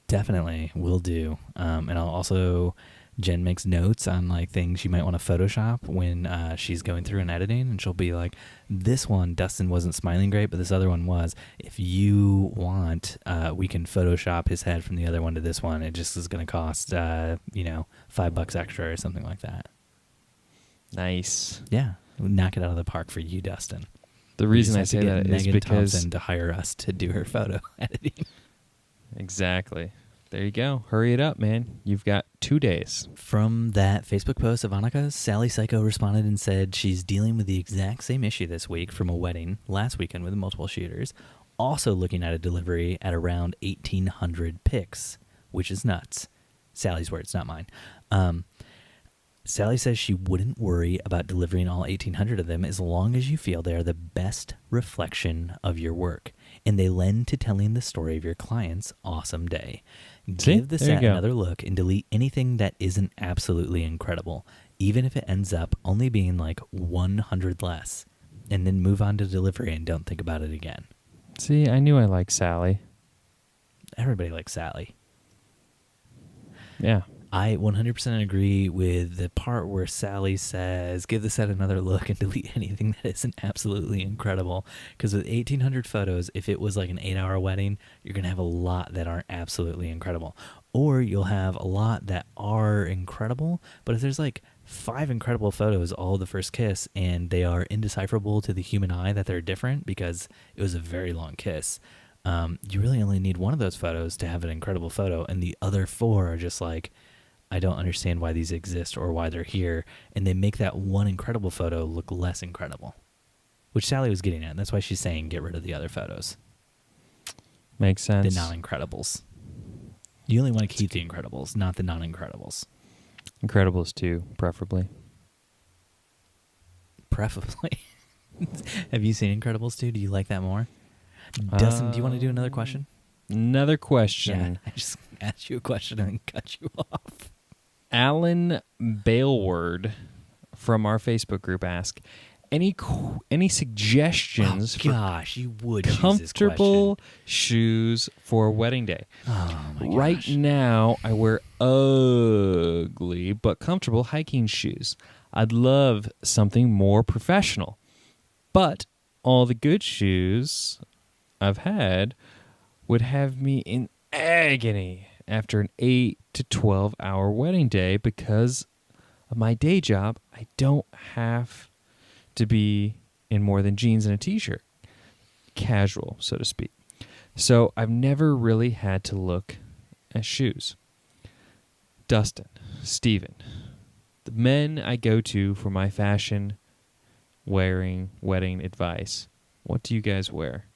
Definitely will do. And I'll also, Jen makes notes on like things you might want to Photoshop when she's going through and editing, and she'll be like, this one, Dustin wasn't smiling great, but this other one was. If you want, we can Photoshop his head from the other one to this one. It just is going to cost, $5 extra or something like that. Nice. Yeah. Knock it out of the park for you, Dustin. The reason I say that is Megan because Thompson to hire us to do her photo editing. Exactly. There you go. Hurry it up, man. You've got 2 days. From that Facebook post of Annika's, Sally Psycho responded and said she's dealing with the exact same issue this week from a wedding last weekend with multiple shooters. Also looking at a delivery at around 1,800 pics, which is nuts. Sally's words, not mine. Sally says she wouldn't worry about delivering all 1,800 of them as long as you feel they are the best reflection of your work and they lend to telling the story of your client's awesome day. Give the set another look and delete anything that isn't absolutely incredible, even if it ends up only being like 100 less, and then move on to delivery and don't think about it again. See, I knew I liked Sally. Everybody likes Sally. Yeah. I 100% agree with the part where Sally says, give the set another look and delete anything that isn't absolutely incredible. Because with 1,800 photos, if it was like an 8-hour wedding, you're going to have a lot that aren't absolutely incredible. Or you'll have a lot that are incredible, but if there's like 5 incredible photos, all of the first kiss, and they are indecipherable to the human eye that they're different because it was a very long kiss, you really only need one of those photos to have an incredible photo, and the other 4 are just like, I don't understand why these exist or why they're here, and they make that one incredible photo look less incredible, which Sally was getting at. That's why she's saying get rid of the other photos. Makes sense. The non-incredibles. You only want to keep the incredibles, not the non-incredibles. Incredibles 2, preferably. Preferably. Have you seen Incredibles 2? Do you like that more? Dustin, do you want to do another question? Another question. Yeah, I just asked you a question and then cut you off. Alan Baleward from our Facebook group asked, any suggestions for you would comfortable shoes for a wedding day? Oh my gosh. Right now, I wear ugly but comfortable hiking shoes. I'd love something more professional, but all the good shoes I've had would have me in agony after an 8 to 12 hour wedding day because of my day job. I don't have to be in more than jeans and a t-shirt, casual, so to speak. So I've never really had to look at shoes. Dustin, Steven, the men I go to for my fashion wearing wedding advice, what do you guys wear?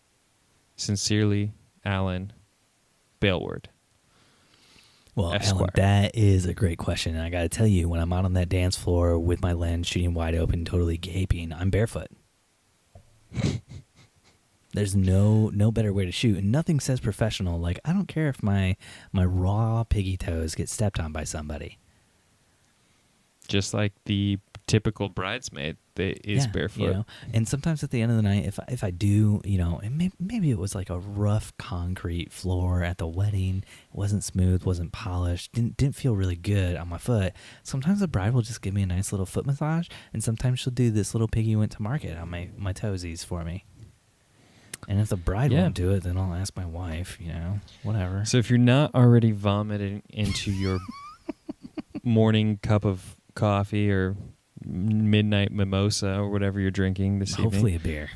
Sincerely, Alan Baleward. Well, Esquire. Alan, that is a great question. And I got to tell you, when I'm out on that dance floor with my lens shooting wide open, totally gaping, I'm barefoot. There's no better way to shoot. And nothing says professional. Like, I don't care if my raw piggy toes get stepped on by somebody. Just like the typical bridesmaid that is barefoot. You know? And sometimes at the end of the night, if I do, and maybe it was like a rough concrete floor at the wedding, it wasn't smooth, wasn't polished, didn't feel really good on my foot. Sometimes the bride will just give me a nice little foot massage, and sometimes she'll do this little piggy went to market on my toesies for me. And if the bride Yeah. won't do it, then I'll ask my wife, whatever. So if you're not already vomiting into your morning cup of coffee or midnight mimosa or whatever you're drinking this Hopefully evening.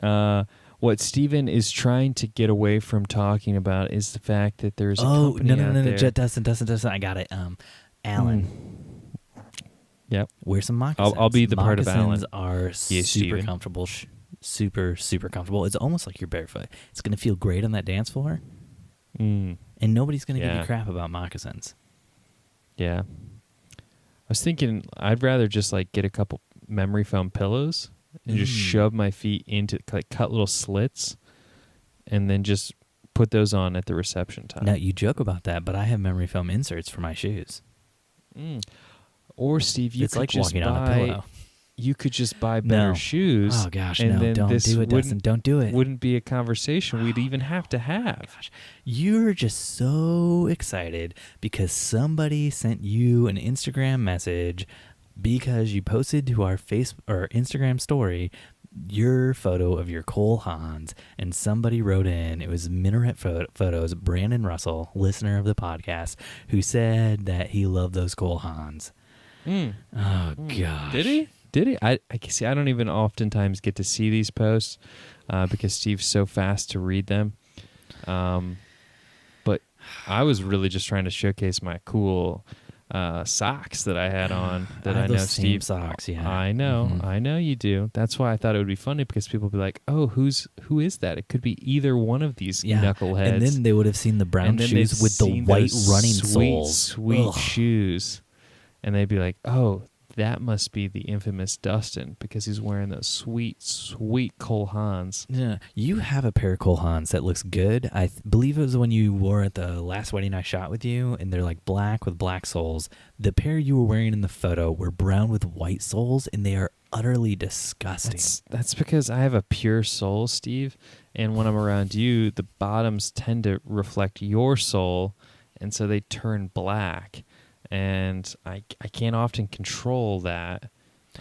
a beer. What Steven is trying to get away from talking about is the fact that there's a Oh, company no, out there. Dustin, I got it. Alan. Yep. Wear some moccasins. I'll be the part of Alan. Moccasins are Yes, super Steven. comfortable. Super, super comfortable. It's almost like you're barefoot. It's going to feel great on that dance floor. Mm. And nobody's going to give Yeah. you crap about moccasins. Yeah. I was thinking I'd rather just like get a couple memory foam pillows and just shove my feet into, like, cut little slits and then just put those on at the reception time. Now, you joke about that, but I have memory foam inserts for my shoes. Or Steve, you It's could like just walking on a pillow. You could just buy better No. shoes. Oh, gosh, and no. then Don't this do it, Dustin. Don't do it. Wouldn't be a conversation we'd even have to have. Gosh, you're just so excited because somebody sent you an Instagram message because you posted to our Instagram story your photo of your Cole Haans, and somebody wrote in, it was Minaret Photos, Brandon Russell, listener of the podcast, who said that he loved those Cole Haans. Oh, gosh. Did he? I see. I don't even oftentimes get to see these posts because Steve's so fast to read them. But I was really just trying to showcase my cool socks that I had on. That I know those same Steve socks. Yeah, I know. Mhm. I know you do. That's why I thought it would be funny because people would be like, "Oh, who is that?" It could be either one of these knuckleheads. And then they would have seen the brown And then shoes they've with the seen white those running sweet, soles. sweet Ugh. shoes, and they'd be like, "Oh, that must be the infamous Dustin because he's wearing those sweet, sweet Cole Haans." Yeah, you have a pair of Cole Haans that looks good. I believe it was the one you wore at the last wedding I shot with you, and they're like black with black soles. The pair you were wearing in the photo were brown with white soles, and they are utterly disgusting. That's because I have a pure soul, Steve, and when I'm around you, the bottoms tend to reflect your soul, and so they turn black. And I can't often control that.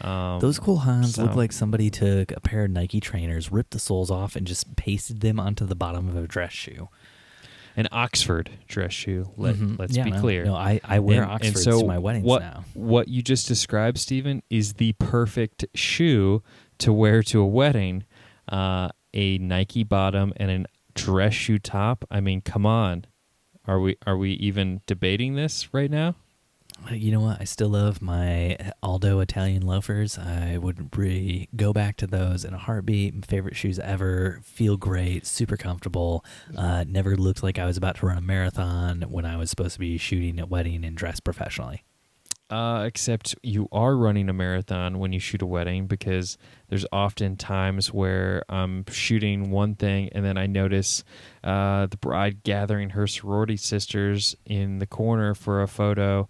Those Cole Haans look like somebody took a pair of Nike trainers, ripped the soles off, and just pasted them onto the bottom of a dress shoe. An Oxford dress shoe. Let's be clear. No, I wear Oxfords to my weddings now. What you just described, Stephen, is the perfect shoe to wear to a wedding. A Nike bottom and a dress shoe top. I mean, come on. Are we even debating this right now? You know what? I still love my Aldo Italian loafers. I would go back to those in a heartbeat. My favorite shoes ever. Feel great. Super comfortable. Never looked like I was about to run a marathon when I was supposed to be shooting a wedding and dressed professionally. Except you are running a marathon when you shoot a wedding because there's often times where I'm shooting one thing and then I notice the bride gathering her sorority sisters in the corner for a photo.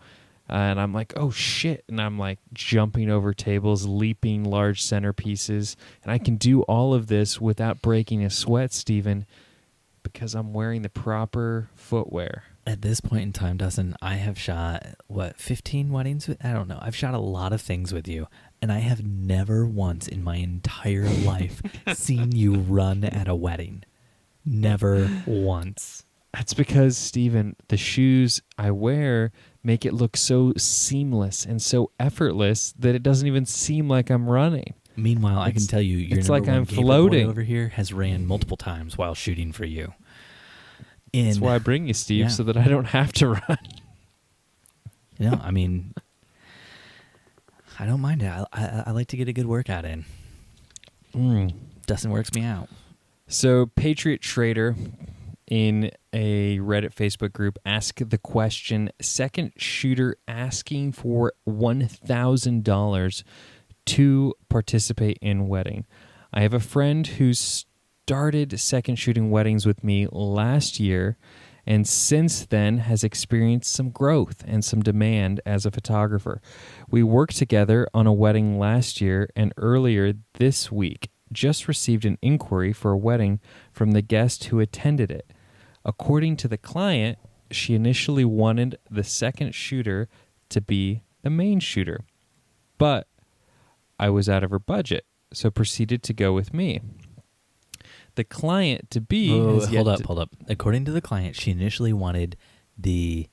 And I'm like, oh, shit. And I'm like jumping over tables, leaping large centerpieces. And I can do all of this without breaking a sweat, Stephen, because I'm wearing the proper footwear. At this point in time, Dustin, I have shot, 15 weddings? I don't know. I've shot a lot of things with you. And I have never once in my entire life seen you run at a wedding. Never once. That's because, Stephen, the shoes I wear make it look so seamless and so effortless that it doesn't even seem like I'm running. Meanwhile, I can tell you, your it's number like one I'm Gator floating boy over here has ran multiple times while shooting for you. That's why I bring you, Steve, so that I don't have to run. I mean, I don't mind it. I like to get a good workout in. Dustin works me out. So, Patriot Trader in a Reddit Facebook group asked the question, second shooter asking for $1,000 to participate in wedding. I have a friend who started second shooting weddings with me last year and since then has experienced some growth and some demand as a photographer. We worked together on a wedding last year and earlier this week just received an inquiry for a wedding from the guest who attended it. According to the client, she initially wanted the second shooter to be the main shooter, but I was out of her budget, so proceeded to go with me. The client to be Whoa, has yet hold up. According to the client, she initially wanted the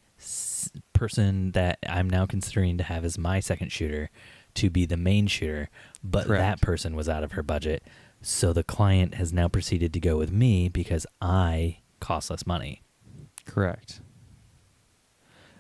person that I'm now considering to have as my second shooter to be the main shooter, but Correct. that person was out of her budget. So the client has now proceeded to go with me because I cost less money. Correct.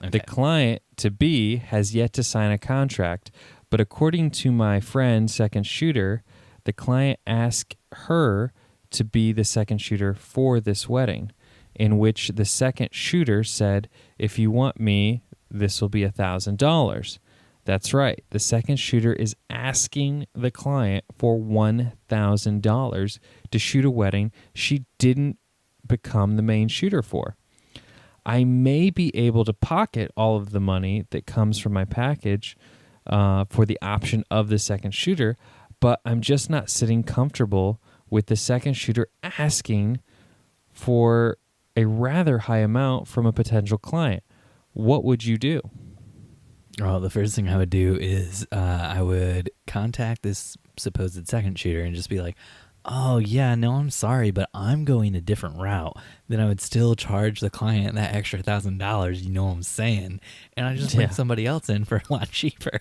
Okay. The client to be has yet to sign a contract, but according to my friend, second shooter, the client asked her to be the second shooter for this wedding, in which the second shooter said, if you want me, this will be $1,000. That's right. The second shooter is asking the client for $1,000 to shoot a wedding she didn't become the main shooter for. I may be able to pocket all of the money that comes from my package for the option of the second shooter, but I'm just not sitting comfortable with the second shooter asking for a rather high amount from a potential client. What would you do? Well, the first thing I would do is I would contact this supposed second shooter and just be like, oh, yeah, no, I'm sorry, but I'm going a different route. Then I would still charge the client that extra $1,000, you know what I'm saying? And I just bring somebody else in for a lot cheaper.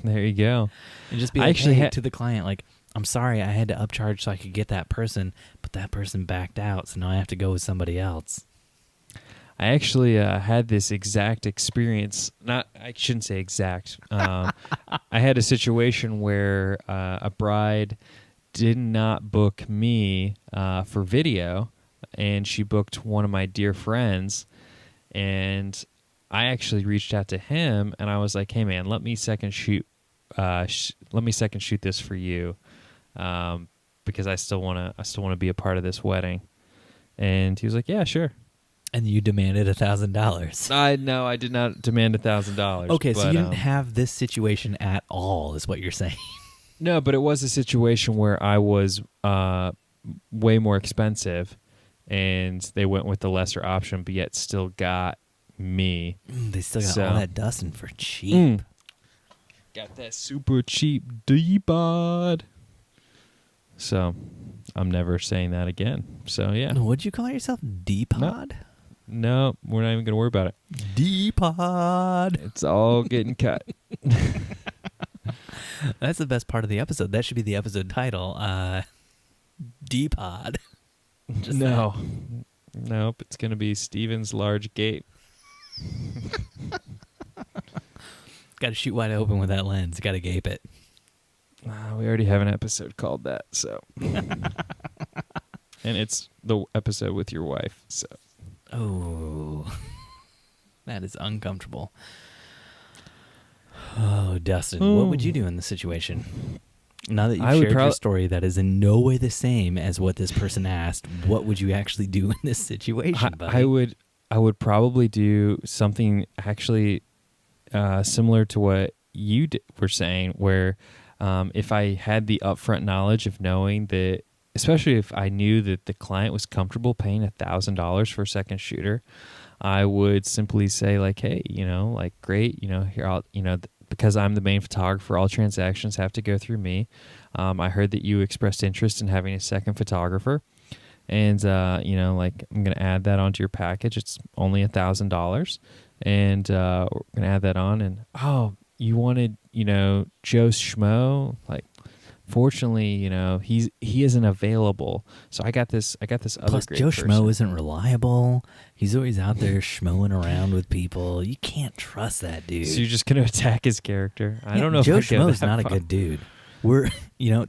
There you go. And just be like, to the client, like, I'm sorry, I had to upcharge so I could get that person, but that person backed out, so now I have to go with somebody else. I actually had this exact experience. I shouldn't say exact. I had a situation where a bride did not book me for video, and she booked one of my dear friends. And I actually reached out to him, and I was like, "Hey, man, let me second shoot this for you, because I still want to be a part of this wedding." And he was like, "Yeah, sure." And you demanded $1,000. No, I did not demand $1,000. Okay, so you didn't have this situation at all, is what you're saying. No, but it was a situation where I was way more expensive, and they went with the lesser option, but yet still got me. They still got all that Dustin for cheap. Got that super cheap D-bod. So I'm never saying that again. So yeah. What'd you call yourself? D-pod? No, we're not even going to worry about it. D-pod. It's all getting cut. That's the best part of the episode. That should be the episode title. D-pod. No. Nope, it's going to be Steven's Large Gape. Got to shoot wide open with that lens. Got to gape it. We already have an episode called that, so. And it's the episode with your wife, so. Oh, that is uncomfortable. Oh, Dustin, what would you do in this situation? Now that you've shared your story that is in no way the same as what this person asked, what would you actually do in this situation, buddy? I would probably do something actually similar to what you were saying, where if I had the upfront knowledge of knowing that, especially if I knew that the client was comfortable paying $1,000 for a second shooter, I would simply say like, hey, like, great, here, I'll, because I'm the main photographer, all transactions have to go through me. I heard that you expressed interest in having a second photographer, and like, I'm going to add that onto your package. It's only $1,000, and we're going to add that on. And you wanted, Joe Schmo, like, fortunately, he isn't available. So I got this other Plus, great Joe person. Schmo isn't reliable. He's always out there schmoing around with people. You can't trust that dude. So you're just going to attack his character? I don't know if Joe I go Schmo's that not far. a good dude.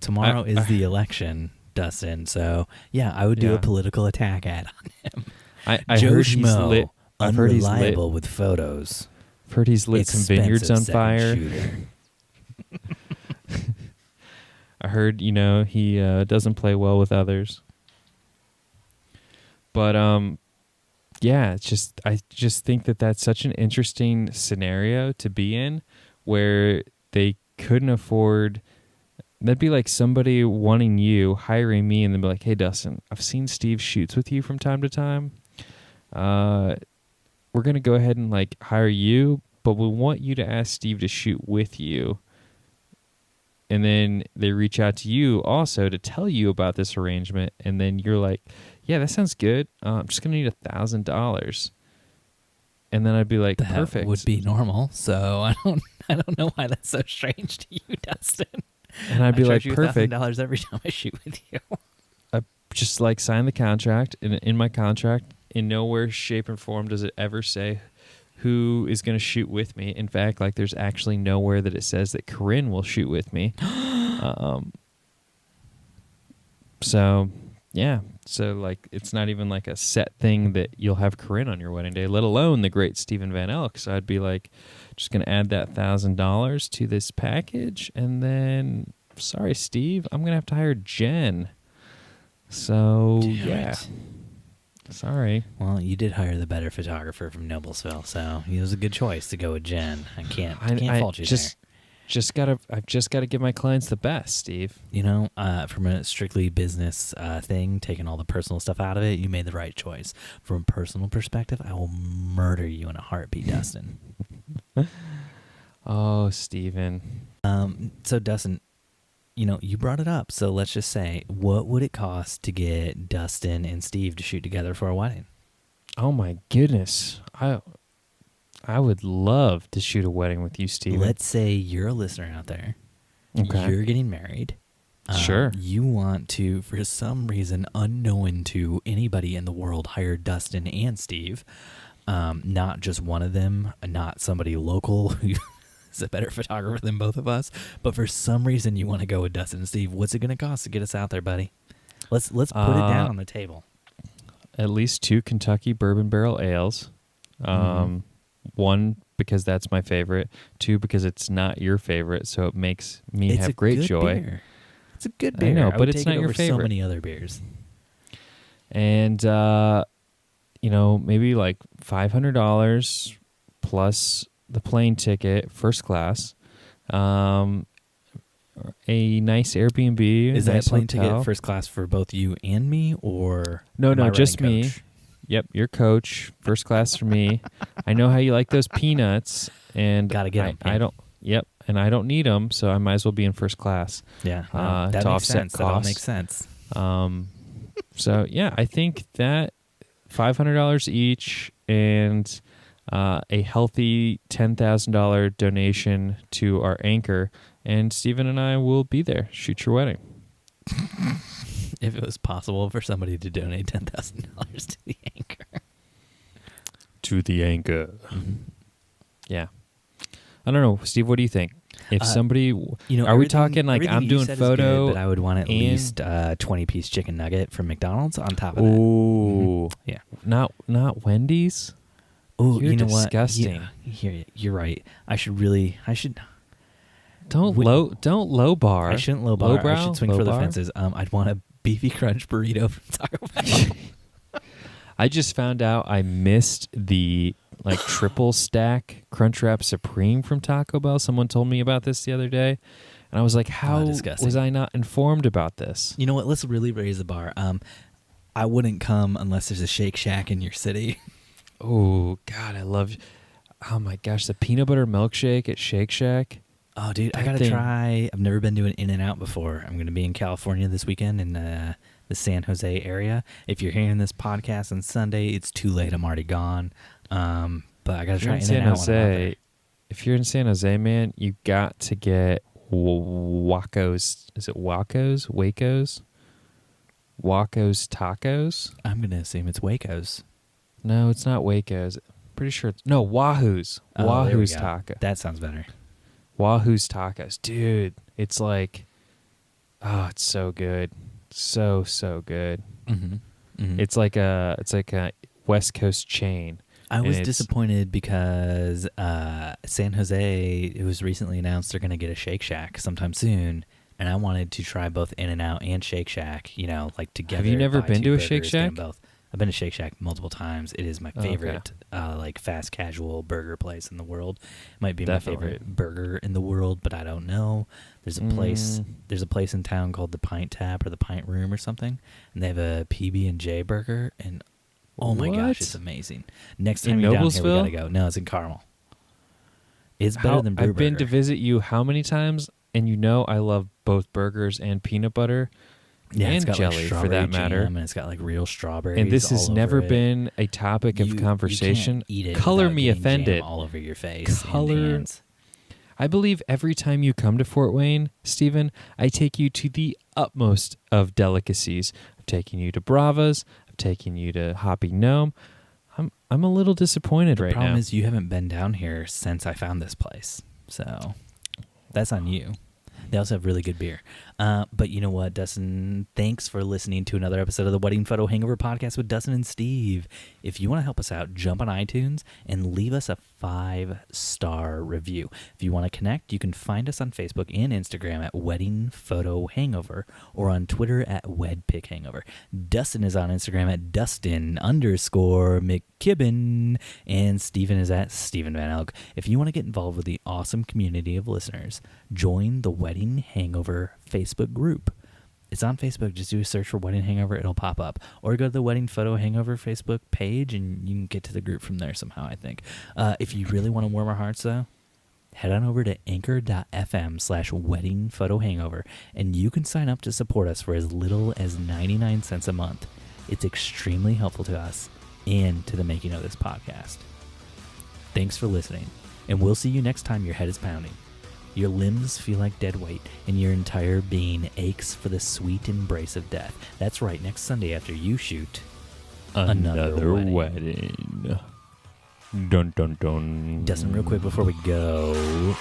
Tomorrow is the election, Dustin. So yeah, I would do a political attack ad on him. Joe Joe heard he's Schmo, lit. I've heard he's lit. unreliable with photos. I've heard he's lit some vineyards on fire. I heard, he doesn't play well with others. But I just think that that's such an interesting scenario to be in, where they couldn't afford. That'd be like somebody wanting you, hiring me, and then be like, "Hey, Dustin, I've seen Steve shoots with you from time to time. We're gonna go ahead and like hire you, but we want you to ask Steve to shoot with you and then they reach out to you also to tell you about this arrangement, and then you're like, yeah, that sounds good. I'm just gonna need $1,000. And then I'd be like, that perfect. would be normal. So I don't know why that's so strange to you, Dustin. And I'd be like, you perfect. $1,000 every time I shoot with you. I just like sign the contract, and in my contract, in nowhere, shape, and form does it ever say who is going to shoot with me. In fact, like there's actually nowhere that it says that Corinne will shoot with me. So yeah, so like it's not even like a set thing that you'll have Corinne on your wedding day, let alone the great Stephen Van Elk. So I'd be like, just going to add that $1,000 to this package, and then sorry, Steve, I'm going to have to hire Jen. So yeah. Sorry. Well, you did hire the better photographer from Noblesville, so it was a good choice to go with Jen. I can't fault you there. I've just gotta give my clients the best, Steve. You know, from a strictly business thing, taking all the personal stuff out of it, you made the right choice. From a personal perspective, I will murder you in a heartbeat, Dustin. Oh, Steven. So, Dustin, you know, you brought it up, so let's just say, what would it cost to get Dustin and Steve to shoot together for a wedding? Oh my goodness, I would love to shoot a wedding with you, Steven. Let's say you're a listener out there. Okay. You're getting married. Sure. You want to, for some reason unknown to anybody in the world, hire Dustin and Steve. Not just one of them, not somebody local who is a better photographer than both of us, but for some reason you want to go with Dustin and Steve. What's it going to cost to get us out there, buddy? Let's put it down on the table. At least 2 Kentucky bourbon barrel ales. One, because that's my favorite. 2, because it's not your favorite, so it makes me have great joy. Beer. It's a good beer. I know, but would it's take not it your over favorite. So many other beers. And you know, maybe like $500 plus the plane ticket, first class. A nice Airbnb. Is that nice plane hotel. ticket first class for both you and me, or No, am I just running me. coach? Yep, your coach, first class for me. I know how you like those peanuts, and Gotta get 'em, I don't. Yep, and I don't need them, so I might as well be in first class. Yeah, to that makes offset sense. That all costs. makes sense. So yeah, I think that $500 each and a healthy $10,000 donation to our anchor, and Stephen and I will be there. Shoot your wedding. If it was possible for somebody to donate $10,000 to the anchor. To the anchor. Mm-hmm. Yeah. I don't know, Steve. What do you think? If somebody, you know, are we talking like I'm doing photo? Good, but I would want at least 20-piece chicken nugget from McDonald's on top of that. Ooh, yeah. Not Wendy's. Oh, You're you know disgusting. what? You're right. I should. Don't low bar. I shouldn't low bar. Lowbrow? I should swing for the fences. I'd want a beefy crunch burrito from Taco Bell. I just found out I missed the triple stack Crunchwrap Supreme from Taco Bell. Someone told me about this the other day, and I was like, "How was I not informed about this?" You know what? Let's really raise the bar. I wouldn't come unless there's a Shake Shack in your city. Oh God, I love. Oh my gosh, the peanut butter milkshake at Shake Shack. Oh, dude, I gotta try. I've never been to an In-N-Out before. I'm gonna be in California this weekend in the San Jose area. If you're hearing this podcast on Sunday, it's too late. I'm already gone. But I gotta try In-N-Out. If you're in San Jose, man, you got to get Waco's. Is it Waco's? Waco's Tacos? I'm gonna assume it's Waco's. No, it's not Waco's. Pretty sure it's Wahoo's. Wahoo's Taco. That sounds better. Wahoo's Tacos. Dude, it's like, oh, it's so good. So good. Mm-hmm. Mm-hmm. It's like a West Coast chain. I was disappointed because San Jose, it was recently announced they're going to get a Shake Shack sometime soon, and I wanted to try both In-N-Out and Shake Shack, like together. Have you never been to a Shake Shack? Both. I've been to Shake Shack multiple times. It is my favorite fast casual burger place in the world. It might be Definitely. my favorite burger in the world, but I don't know. There's a place in town called the Pint Tap or the Pint Room or something, and they have a PB&J burger, and oh my gosh, it's amazing. Next time you're down here, we gotta go. No, it's in Carmel. It's better than Brew I've been Burger. to visit you how many times? and I love both burgers and peanut butter It's and got jelly like for that matter. jam, and it's got like real strawberries. And this has all never over it. been a topic of You conversation. can't eat it Color without me getting offended. Jam all over your face and hands. I believe every time you come to Fort Wayne, Stephen, I take you to the utmost of delicacies. I'm taking you to Brava's. I'm taking you to Hoppy Gnome. I'm a little disappointed right now. The problem is you haven't been down here since I found this place, so that's on you. They also have really good beer. But you know what, Dustin? Thanks for listening to another episode of the Wedding Photo Hangover podcast with Dustin and Steve. If you want to help us out, jump on iTunes and leave us a 5-star review. If you want to connect, you can find us on Facebook and Instagram at Wedding Photo Hangover or on Twitter at WedPic Hangover. Dustin is on Instagram at Dustin_McKibben, and Steven is at Steven Van Elk. If you want to get involved with the awesome community of listeners, join the Wedding Hangover Facebook group. It's on Facebook. Just do a search for Wedding Hangover. It'll pop up. Or go to the Wedding Photo Hangover Facebook page, and you can get to the group from there somehow, I think. If you really want to warm our hearts, though, head on over to anchor.fm/Wedding Photo Hangover, and you can sign up to support us for as little as 99 cents a month. It's extremely helpful to us and to the making of this podcast. Thanks for listening, and we'll see you next time your head is pounding. Your limbs feel like dead weight, and your entire being aches for the sweet embrace of death. That's right, next Sunday after you shoot another wedding. Dun, dun, dun. Dustin, real quick before we go.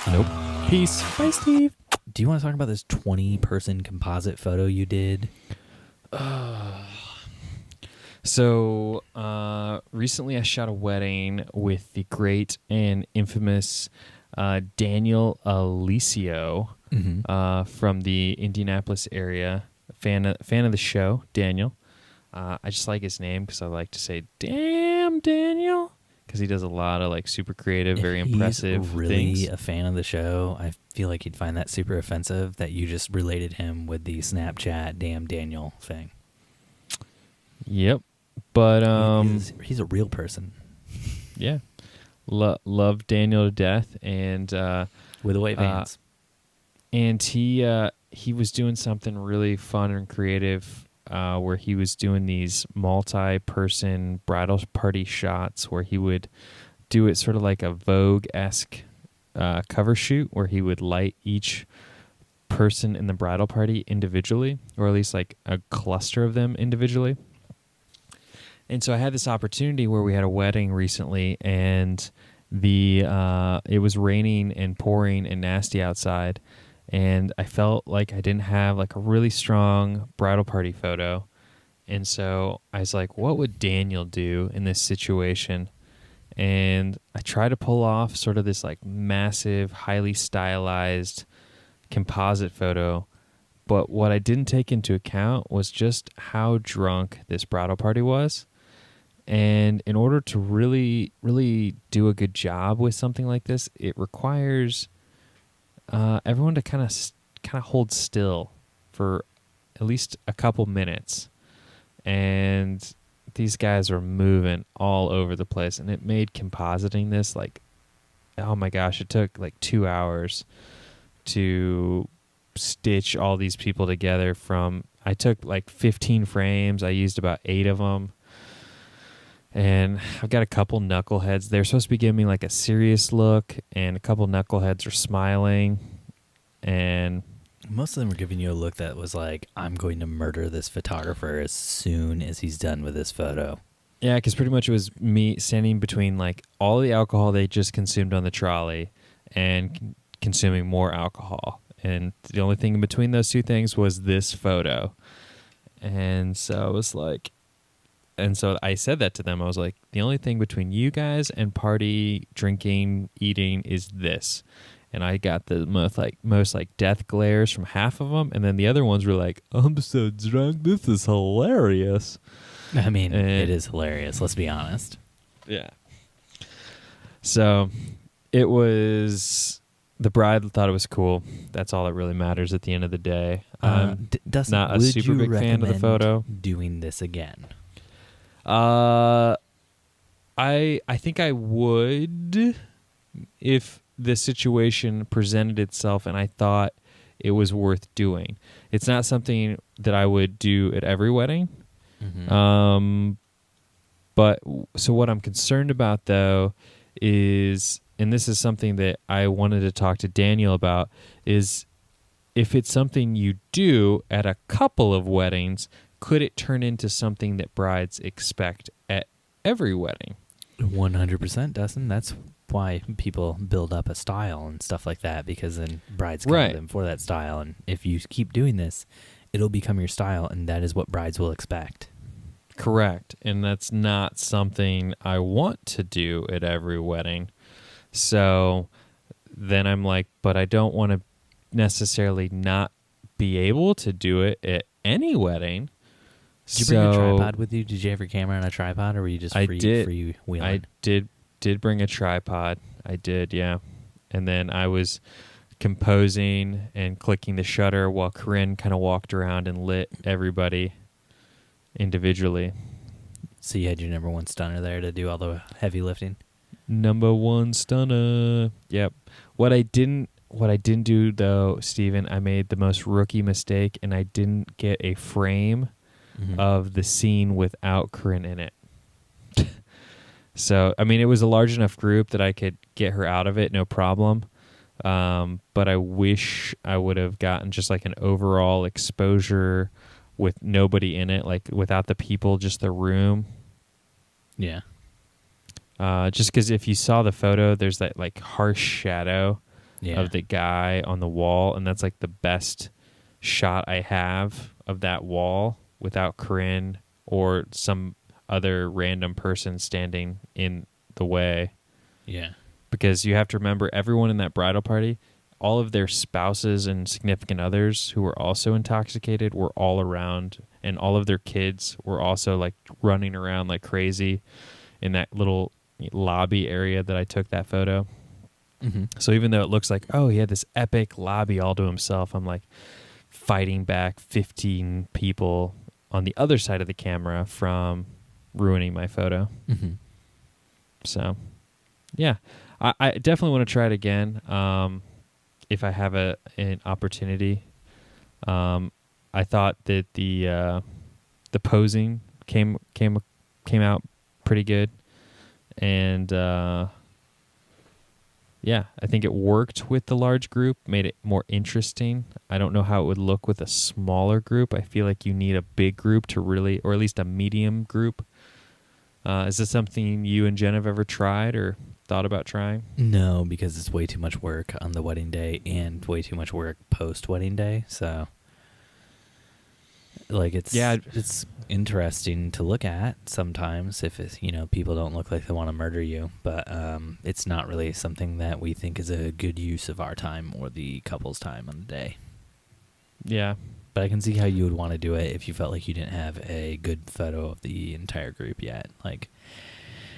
Nope. Peace. Bye, Steve. Do you want to talk about this 20-person composite photo you did? So, recently I shot a wedding with the great and infamous Daniel Alicio from the Indianapolis area. Fan of the show, Daniel. I just like his name because I like to say, "Damn, Daniel," because he does a lot of like super creative, very impressive He's really things. a fan of the show. I feel like he'd find that super offensive that you just related him with the Snapchat "Damn Daniel" thing. Yep, but he's a real person. Yeah. Love Daniel to death, and with the white vans. And he was doing something really fun and creative, where he was doing these multi-person bridal party shots, where he would do it sort of like a Vogue-esque cover shoot, where he would light each person in the bridal party individually, or at least like a cluster of them individually. And so I had this opportunity where we had a wedding recently, and it was raining and pouring and nasty outside, and I felt like I didn't have like a really strong bridal party photo. And so I was like, what would Daniel do in this situation? And I tried to pull off sort of this like massive, highly stylized composite photo, but what I didn't take into account was just how drunk this bridal party was. And in order to really, really do a good job with something like this, it requires everyone to kind of hold still for at least a couple minutes. And these guys were moving all over the place, and it made compositing this like, oh my gosh, it took like 2 hours to stitch all these people together. I took like 15 frames. I used about 8 of them. And I've got a couple knuckleheads. They're supposed to be giving me like a serious look, and a couple knuckleheads are smiling. And most of them were giving you a look that was like, I'm going to murder this photographer as soon as he's done with this photo. Yeah, because pretty much it was me standing between like all the alcohol they just consumed on the trolley and consuming more alcohol. And the only thing in between those two things was this photo. And so I was like, and so I said that to them. I was like, the only thing between you guys and party, drinking, eating is this. And I got the most death glares from half of them. And then the other ones were like, I'm so drunk. This is hilarious. I mean, it is hilarious. Let's be honest. Yeah. So it was, the bride thought it was cool. That's all that really matters at the end of the day. Dustin, not a super big fan of the photo. Doing this again? I think I would if the situation presented itself and I thought it was worth doing. It's not something that I would do at every wedding. Mm-hmm. But so what I'm concerned about though is, and this is something that I wanted to talk to Daniel about, is if it's something you do at a couple of weddings, could it turn into something that brides expect at every wedding? 100%, Dustin. That's why people build up a style and stuff like that, because then brides come to them for that style. And if you keep doing this, it'll become your style, and that is what brides will expect. Correct. And that's not something I want to do at every wedding. So then I'm like, but I don't want to necessarily not be able to do it at any wedding. Did you bring a tripod with you? Did you have your camera on a tripod, or were you just free wheeling? I did bring a tripod. I did, yeah. And then I was composing and clicking the shutter while Corinne kind of walked around and lit everybody individually. So you had your number one stunner there to do all the heavy lifting? Number one stunner. Yep. What I didn't do though, Steven, I made the most rookie mistake, and I didn't get a frame of the scene without Corinne in it. So, I mean, it was a large enough group that I could get her out of it, no problem. But I wish I would have gotten just like an overall exposure with nobody in it, like without the people, just the room. Yeah. Just because if you saw the photo, there's that like harsh shadow of the guy on the wall, and that's like the best shot I have of that wall without Corinne or some other random person standing in the way. Yeah. Because you have to remember, everyone in that bridal party, all of their spouses and significant others who were also intoxicated were all around, and all of their kids were also like running around like crazy in that little lobby area that I took that photo. Mm-hmm. So even though it looks like, oh, he had this epic lobby all to himself, I'm like fighting back 15 people on the other side of the camera from ruining my photo. Mm-hmm. So, yeah, I definitely want to try it again if I have an opportunity. I thought that the posing came out pretty good, and yeah, I think it worked with the large group, made it more interesting. I don't know how it would look with a smaller group. I feel like you need a big group to really, or at least a medium group. Is this something you and Jen have ever tried or thought about trying? No, because it's way too much work on the wedding day and way too much work post-wedding day. So, like, it's interesting to look at sometimes if it's, people don't look like they want to murder you, but it's not really something that we think is a good use of our time or the couple's time on the day. Yeah. But I can see how you would want to do it if you felt like you didn't have a good photo of the entire group yet.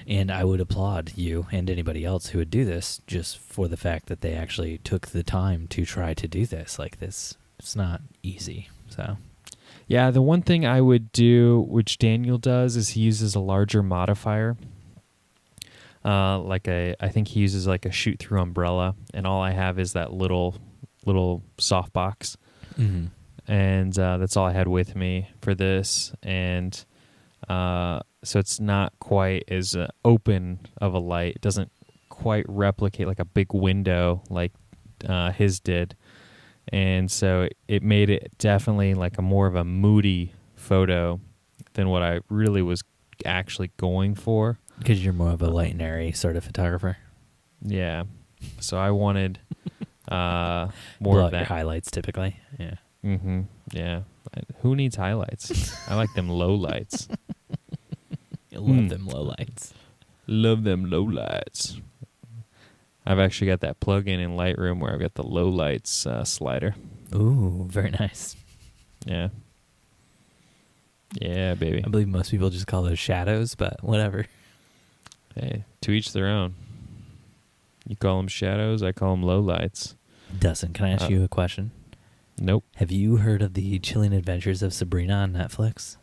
And I would applaud you and anybody else who would do this just for the fact that they actually took the time to try to do this. Like this, it's not easy. So, yeah, the one thing I would do, which Daniel does, is he uses a larger modifier. I think he uses like a shoot through umbrella, and all I have is that little softbox. Mm-hmm. And that's all I had with me for this, and so it's not quite as open of a light. It doesn't quite replicate like a big window like his did, and so it made it definitely like a more of a moody photo than what I really was actually going for. Because you're more of a light and airy sort of photographer. Yeah, so I wanted more of that. Your highlights typically, yeah. Mm-hmm. Yeah. Who needs highlights? I like them low lights. You love them low lights. Love them low lights. I've actually got that plug-in in Lightroom where I've got the low lights slider. Ooh, very nice. Yeah. Yeah, baby. I believe most people just call those shadows, but whatever. Hey, to each their own. You call them shadows, I call them low lights. Dustin, can I ask you a question? Nope. Have you heard of the Chilling Adventures of Sabrina on Netflix?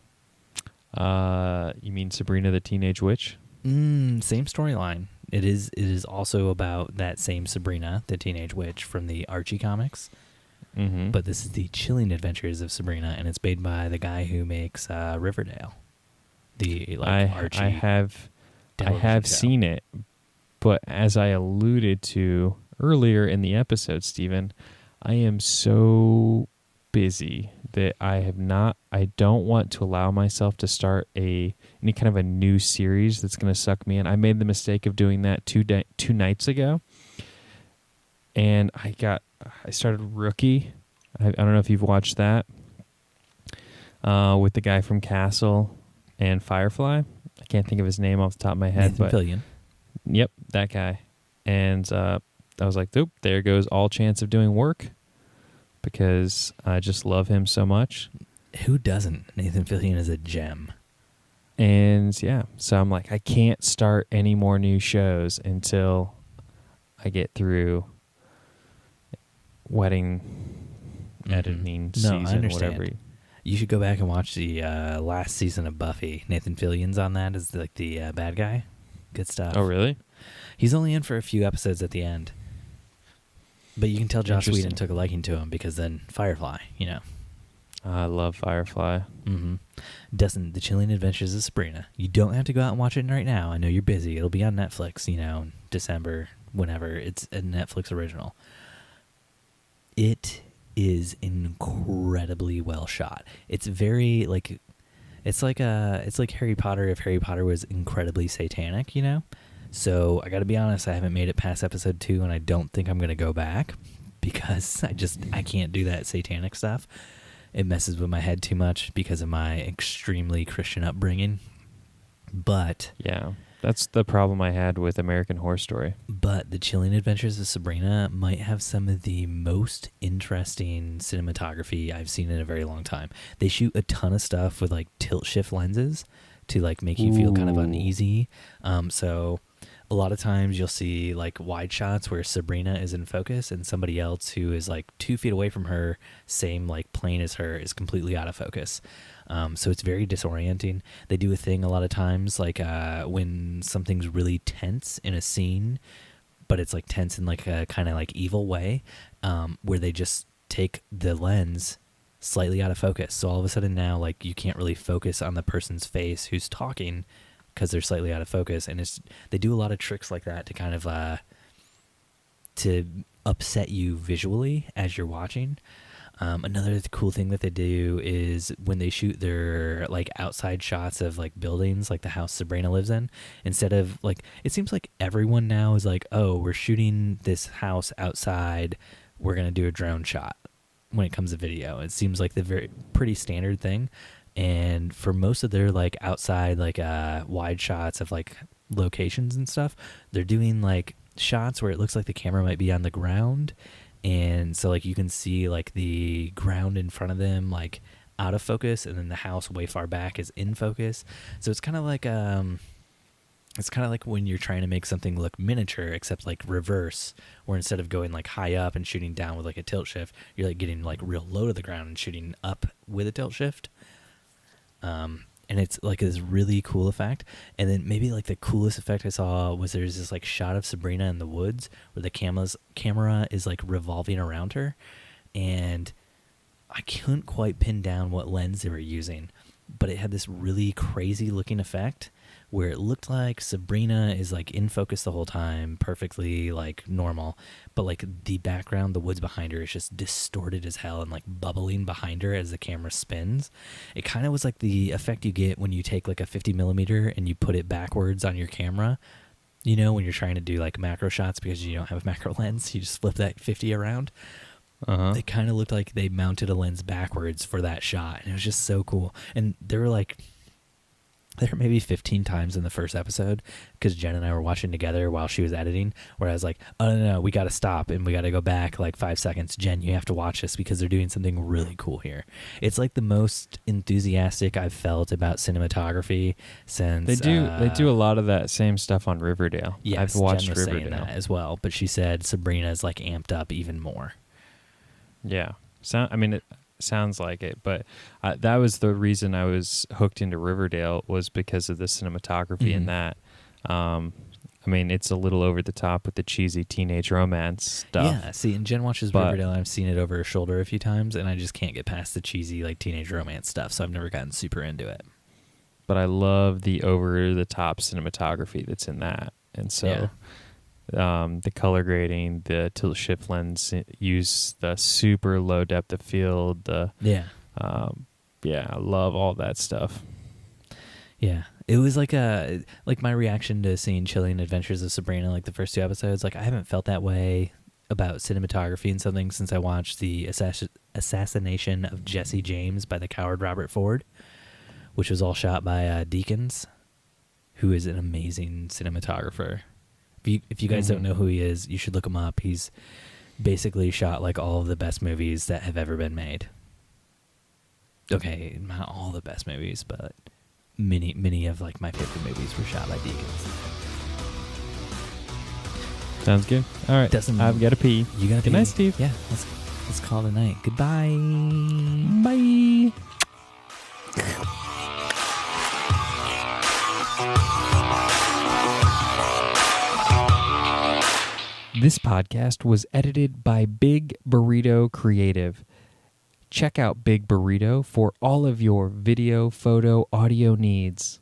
You mean Sabrina the Teenage Witch? Same storyline. It is also about that same Sabrina, the Teenage Witch from the Archie comics. Mm-hmm. But this is the Chilling Adventures of Sabrina, and it's made by the guy who makes Riverdale, the Archie I have television show. seen it, but as I alluded to earlier in the episode, Stephen, I am so busy that I don't want to allow myself to start any kind of a new series that's going to suck me in. I made the mistake of doing that two nights ago, and I started Rookie. I don't know if you've watched that, with the guy from Castle and Firefly. I can't think of his name off the top of my head. Nathan Fillion. Yep, that guy. And I was like, "Oop, there goes all chance of doing work," because I just love him so much. Who doesn't? Nathan Fillion is a gem. And yeah, so I'm like, I can't start any more new shows until I get through wedding editing season, I understand. whatever. You should go back and watch the last season of Buffy. Nathan Fillion's on that as like the bad guy. Good stuff. Oh, really? He's only in for a few episodes at the end. But you can tell Joss Whedon took a liking to him because then Firefly, I love Firefly. Mm-hmm. Dustin, The Chilling Adventures of Sabrina. You don't have to go out and watch it right now. I know you're busy. It'll be on Netflix, in December, whenever. It's a Netflix original. It is incredibly well shot. It's very it's like Harry Potter if Harry Potter was incredibly satanic, So I got to be honest, I haven't made it past episode 2, and I don't think I'm going to go back because I can't do that satanic stuff. It messes with my head too much because of my extremely Christian upbringing. But yeah, that's the problem I had with American Horror Story. But The Chilling Adventures of Sabrina might have some of the most interesting cinematography I've seen in a very long time. They shoot a ton of stuff with tilt shift lenses to make you feel kind of uneasy. So a lot of times you'll see wide shots where Sabrina is in focus and somebody else who is 2 feet away from her, same plane as her, is completely out of focus. So it's very disorienting. They do a thing a lot of times when something's really tense in a scene, but it's tense in a kind of evil way, where they just take the lens slightly out of focus. So all of a sudden now you can't really focus on the person's face who's talking because they're slightly out of focus, and they do a lot of tricks like that to kind of to upset you visually as you're watching. Another cool thing that they do is when they shoot their outside shots of buildings, the house Sabrina lives in, instead of it seems like everyone now is oh, we're shooting this house outside, we're gonna do a drone shot when it comes to video. It seems like the pretty standard thing. And for most of their outside wide shots of locations and stuff, they're doing shots where it looks like the camera might be on the ground, and so you can see the ground in front of them out of focus, and then the house way far back is in focus. So it's kind of like when you're trying to make something look miniature, except reverse, where instead of going high up and shooting down with a tilt shift, you're getting real low to the ground and shooting up with a tilt shift. And it's this really cool effect. And then maybe the coolest effect I saw was there's this shot of Sabrina in the woods where the camera is revolving around her, and I couldn't quite pin down what lens they were using, but it had this really crazy looking effect where it looked like Sabrina is in focus the whole time, perfectly normal, but the background, the woods behind her is just distorted as hell and bubbling behind her as the camera spins. It kind of was the effect you get when you take a 50 millimeter and you put it backwards on your camera, when you're trying to do macro shots because you don't have a macro lens, you just flip that 50 around. It kind of looked like they mounted a lens backwards for that shot, and it was just so cool. And there were maybe 15 times in the first episode, because Jen and I were watching together while she was editing, where I was like, oh no, we got to stop and we got to go back 5 seconds. Jen, you have to watch this because they're doing something really cool here. It's the most enthusiastic I've felt about cinematography since they do a lot of that same stuff on Riverdale. Yes, I've watched Jen was Riverdale saying that as well, but she said Sabrina's amped up even more. Yeah, it sounds like it, but that was the reason I was hooked into Riverdale, was because of the cinematography in that. I mean, it's a little over the top with the cheesy teenage romance stuff. Yeah, see, and Jen watches But- Riverdale, and I've seen it over her shoulder a few times, and I just can't get past the cheesy, like, teenage romance stuff, so I've never gotten super into it. But I love the over-the-top cinematography that's in that. And so the color grading, the tilt shift lens, use the super low depth of field. Yeah. I love all that stuff. Yeah. It was like my reaction to seeing Chilling Adventures of Sabrina, like the first 2 episodes. Like, I haven't felt that way about cinematography and something since I watched the assassination of Jesse James by the coward Robert Ford, which was all shot by Deakins, who is an amazing cinematographer. If you guys don't know who he is, you should look him up. He's basically shot like all of the best movies that have ever been made. Okay, not all the best movies, but many of like my favorite movies were shot by Deakins. Sounds good. All right. I've got to pee. You got to pee. Good night, Steve. Yeah, let's call it a night. Goodbye. Bye. This podcast was edited by Big Burrito Creative. Check out Big Burrito for all of your video, photo, audio needs.